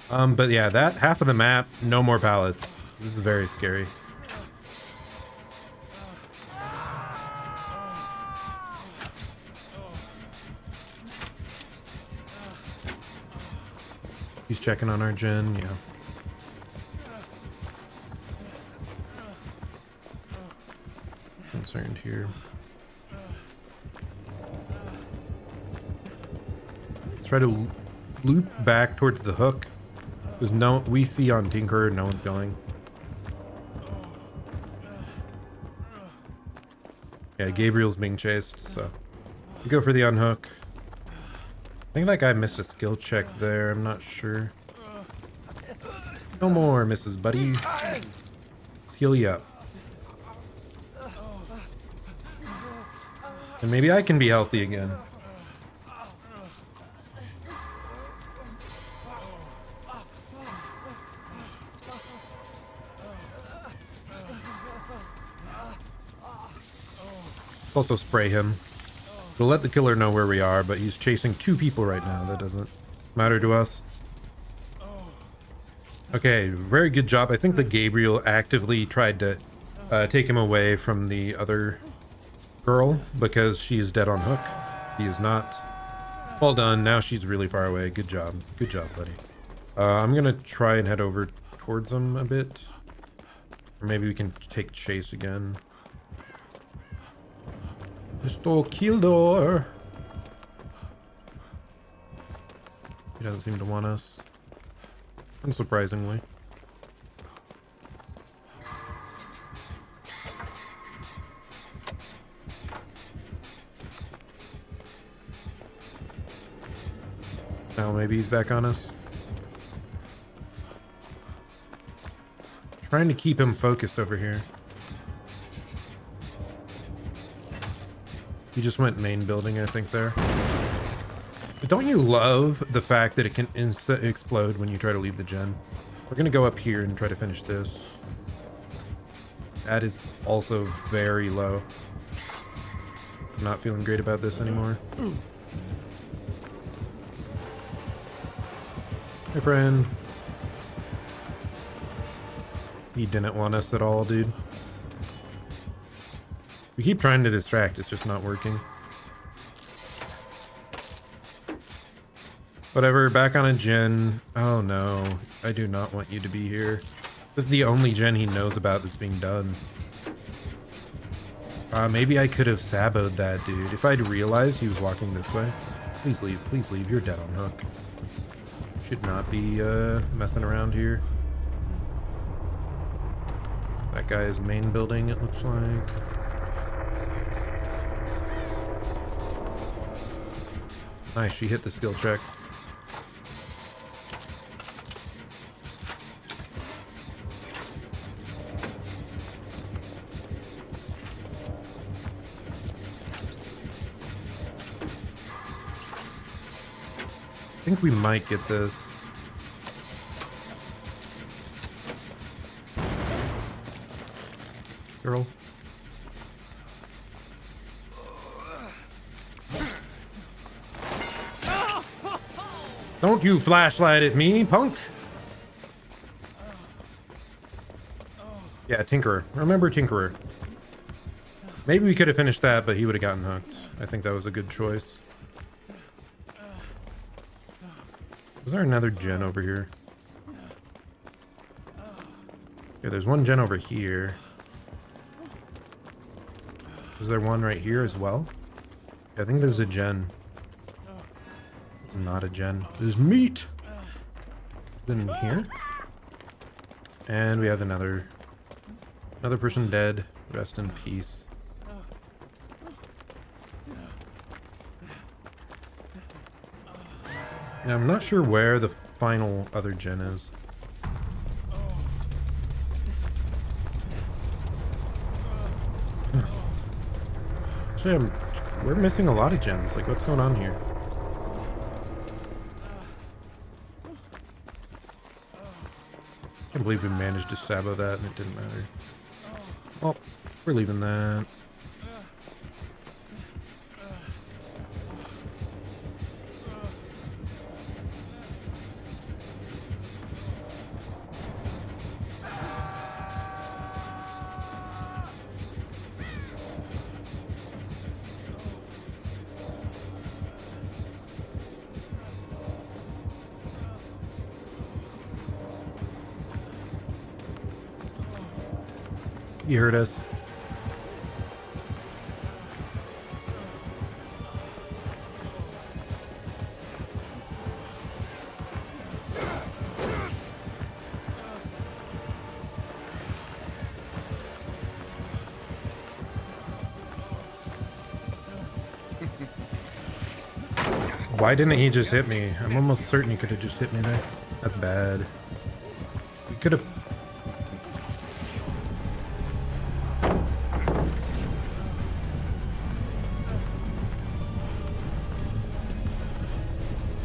But yeah, that half of the map, no more pallets. This is very scary. He's checking on our gen, yeah. concerned here. Let's try to loop back towards the hook. There's no, we see on Tinkerer, no one's going. Yeah, Gabriel's being chased, so we go for the unhook. I think that guy missed a skill check there. I'm not sure. No more, Mrs. Buddy. Let's heal you up. And maybe I can be healthy again. Also spray him. We'll let the killer know where we are, but he's chasing 2 people right now. That doesn't matter to us. Okay, very good job. I think the Gabriel actively tried to take him away from the other girl because she is dead on hook. He is not. Well done. Now she's really far away. Good job. Good job, buddy. I'm gonna try and head over towards him a bit. Or maybe we can take chase again. Mr. Kildor. He doesn't seem to want us. Unsurprisingly. Now maybe he's back on us. Trying to keep him focused over here. He just went main building, I think, there. But don't you love the fact that it can explode when you try to leave the gen? We're gonna go up here and try to finish this. That is also very low. I'm not feeling great about this anymore. Hey, friend. He didn't want us at all, dude. We keep trying to distract, it's just not working. Whatever, back on a gen. Oh no, I do not want you to be here. This is the only gen he knows about that's being done. Maybe I could have saboed that dude. If I'd realized he was walking this way. Please leave, you're dead on hook. Should not be messing around here. That guy is main building, it looks like. Nice, she hit the skill check. I think we might get this. Girl. Don't you flashlight at me, punk! Yeah, Tinkerer. Remember Tinkerer. Maybe we could have finished that, but he would have gotten hooked. I think that was a good choice. Is there another gen over here? Yeah, there's one gen over here. Is there one right here as well? Yeah, I think there's a gen. It's not a gen. There's meat! In here. And we have another person dead. Rest in peace. Yeah, I'm not sure where the final other gen is. Actually, we're missing a lot of gens. Like, what's going on here? I can't believe we managed to sabo that and it didn't matter. Well, we're leaving that. You heard us. Why didn't he just hit me? I'm almost certain he could have just hit me there. That's bad. We could have...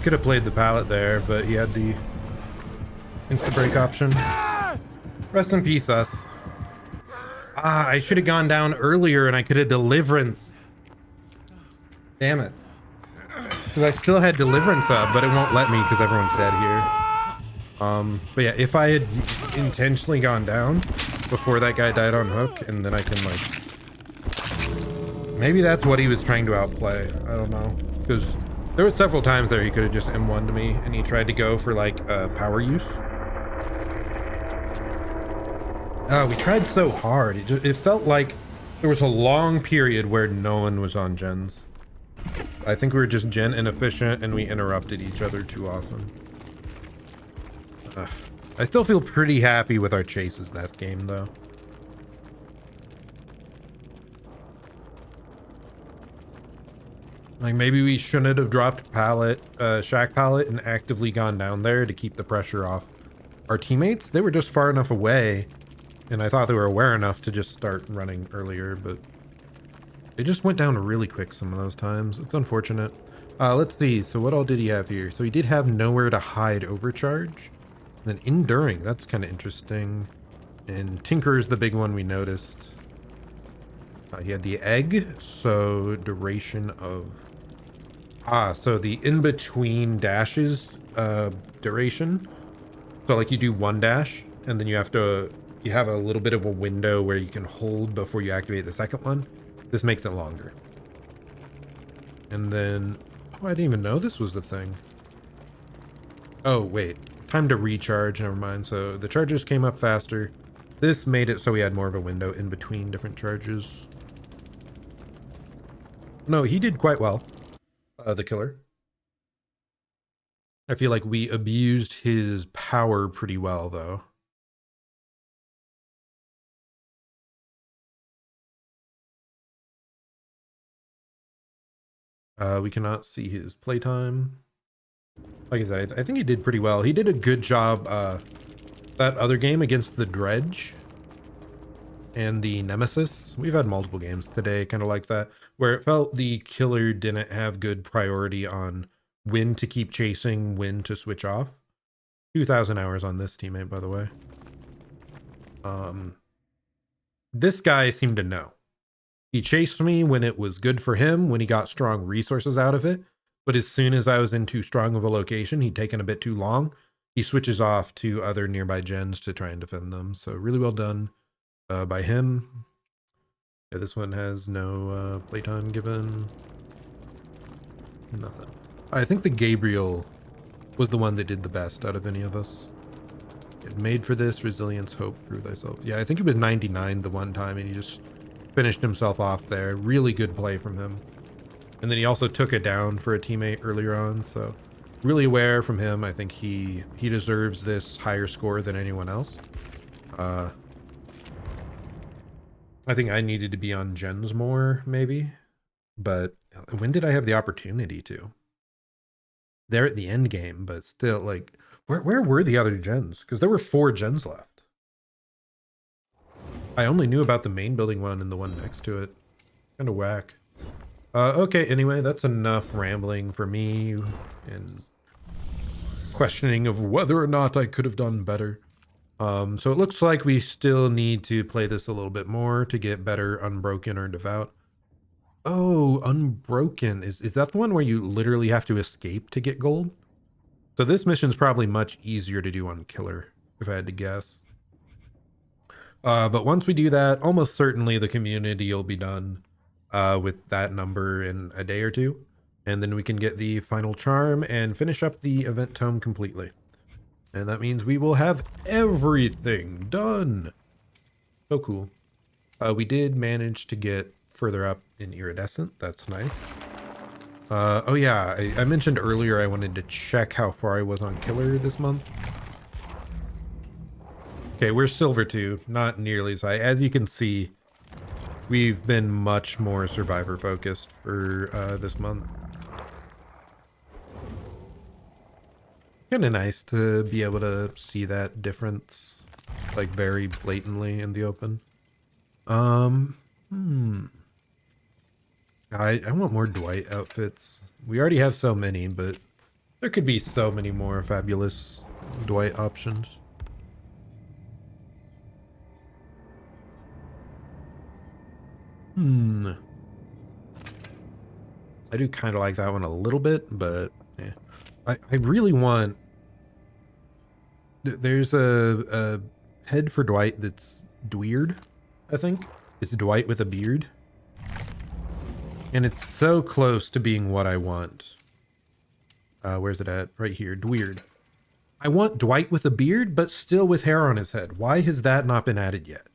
Could have played the pallet there, but he had the insta-break option. Rest in peace, us. Ah, I should have gone down earlier and I could have deliverance. Damn it. Because I still had deliverance up, but it won't let me because everyone's dead here. But yeah, if I had intentionally gone down before that guy died on hook, and then I can like... Maybe that's what he was trying to outplay. I don't know. Because there were several times there he could have just M1'd me, and he tried to go for like power use. We tried so hard. It felt like there was a long period where no one was on gens. I think we were just gen inefficient and we interrupted each other too often. I still feel pretty happy with our chases that game though. Like maybe we shouldn't have dropped pallet, shack pallet and actively gone down there to keep the pressure off our teammates. They were just far enough away. And I thought they were aware enough to just start running earlier, but they just went down really quick some of those times. It's unfortunate. Let's see. So what all did he have here? So he did have nowhere to hide overcharge. And then enduring. That's kind of interesting. And Tinker is the big one we noticed. He had the egg. So duration of... so the in-between dashes duration. So like you do one dash and then you have to... You have a little bit of a window where you can hold before you activate the second one. This makes it longer. And then... Oh, I didn't even know this was the thing. Oh, wait. Time to recharge. Never mind. So the charges came up faster. This made it so we had more of a window in between different charges. No, he did quite well. The killer. I feel like we abused his power pretty well, though. We cannot see his playtime. Like I said, I think he did pretty well. He did a good job that other game against the Dredge and the Nemesis. We've had multiple games today kind of like that, where it felt the killer didn't have good priority on when to keep chasing, when to switch off. 2,000 hours on this teammate, by the way. This guy seemed to know. He chased me when it was good for him, when he got strong resources out of it. But as soon as I was in too strong of a location, he'd taken a bit too long. He switches off to other nearby gens to try and defend them. So really well done by him. Yeah, this one has no playtime given. Nothing. I think the Gabriel was the one that did the best out of any of us. It made for this, resilience, hope, prove thyself. Yeah, I think he was 99 the one time and he just finished himself off there. Really good play from him. And then he also took it down for a teammate earlier on, so really aware from him. I think he deserves this higher score than anyone else. I think I needed to be on gens more, maybe. But when did I have the opportunity to? They're at the end game, but still, like, where were the other gens? Because there were 4 gens left. I only knew about the main building one and the one next to it. Kind of whack. Okay, anyway, that's enough rambling for me and questioning of whether or not I could have done better. So it looks like we still need to play this a little bit more to get better Unbroken or Devout. Oh, Unbroken. Is that the one where you literally have to escape to get gold? So this mission's probably much easier to do on Killer, if I had to guess. But once we do that, almost certainly the community will be done with that number in a day or two. And then we can get the final charm and finish up the event tome completely. And that means we will have everything done. So cool. We did manage to get further up in Iridescent. That's nice. Oh yeah, I mentioned earlier I wanted to check how far I was on Killer this month. Okay, we're Silver 2, not nearly as high. As you can see, we've been much more Survivor focused for this month. Kind of nice to be able to see that difference, like, very blatantly in the open. I want more Dwight outfits. We already have so many, but there could be so many more fabulous Dwight options. I do kind of like that one a little bit, but yeah. I really want... There's a head for Dwight that's Dweird, I think. It's Dwight with a beard. And it's so close to being what I want. Where's it at? Right here, Dweird. I want Dwight with a beard, but still with hair on his head. Why has that not been added yet?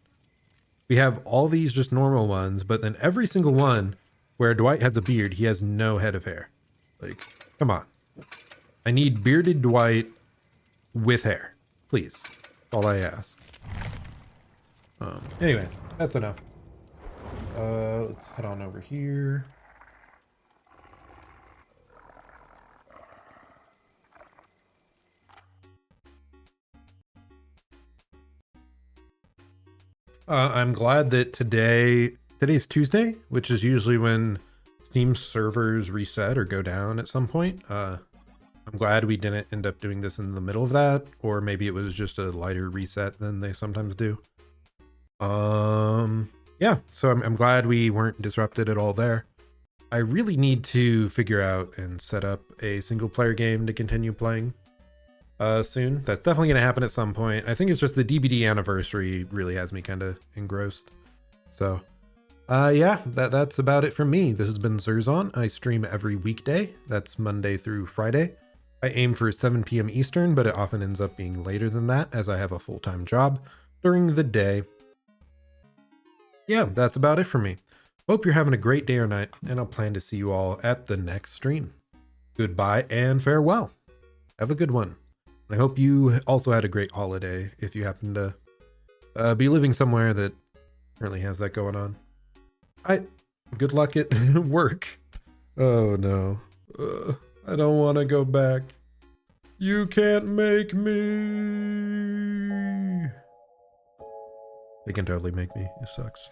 We have all these just normal ones, but then every single one where Dwight has a beard, he has no head of hair. Like, come on. I need bearded Dwight with hair. Please. That's all I ask. Anyway, that's enough. Let's head on over here. I'm glad that today's Tuesday, which is usually when Steam servers reset or go down at some point. I'm glad we didn't end up doing this in the middle of that, or maybe it was just a lighter reset than they sometimes do. Yeah, so I'm glad we weren't disrupted at all there. I really need to figure out and set up a single player game to continue playing soon. That's definitely going to happen at some point. I think it's just the DBD anniversary really has me kind of engrossed. So yeah, that's about it from me. This has been Zerzon. I stream every weekday. That's Monday through Friday. I aim for 7 p.m. Eastern, but it often ends up being later than that as I have a full-time job during the day. Yeah, that's about it for me. Hope you're having a great day or night, and I'll plan to see you all at the next stream. Goodbye and farewell. Have a good one. I hope you also had a great holiday if you happen to be living somewhere that currently has that going on. Good luck at work. Oh no. I don't want to go back. You can't make me. They can totally make me. It sucks.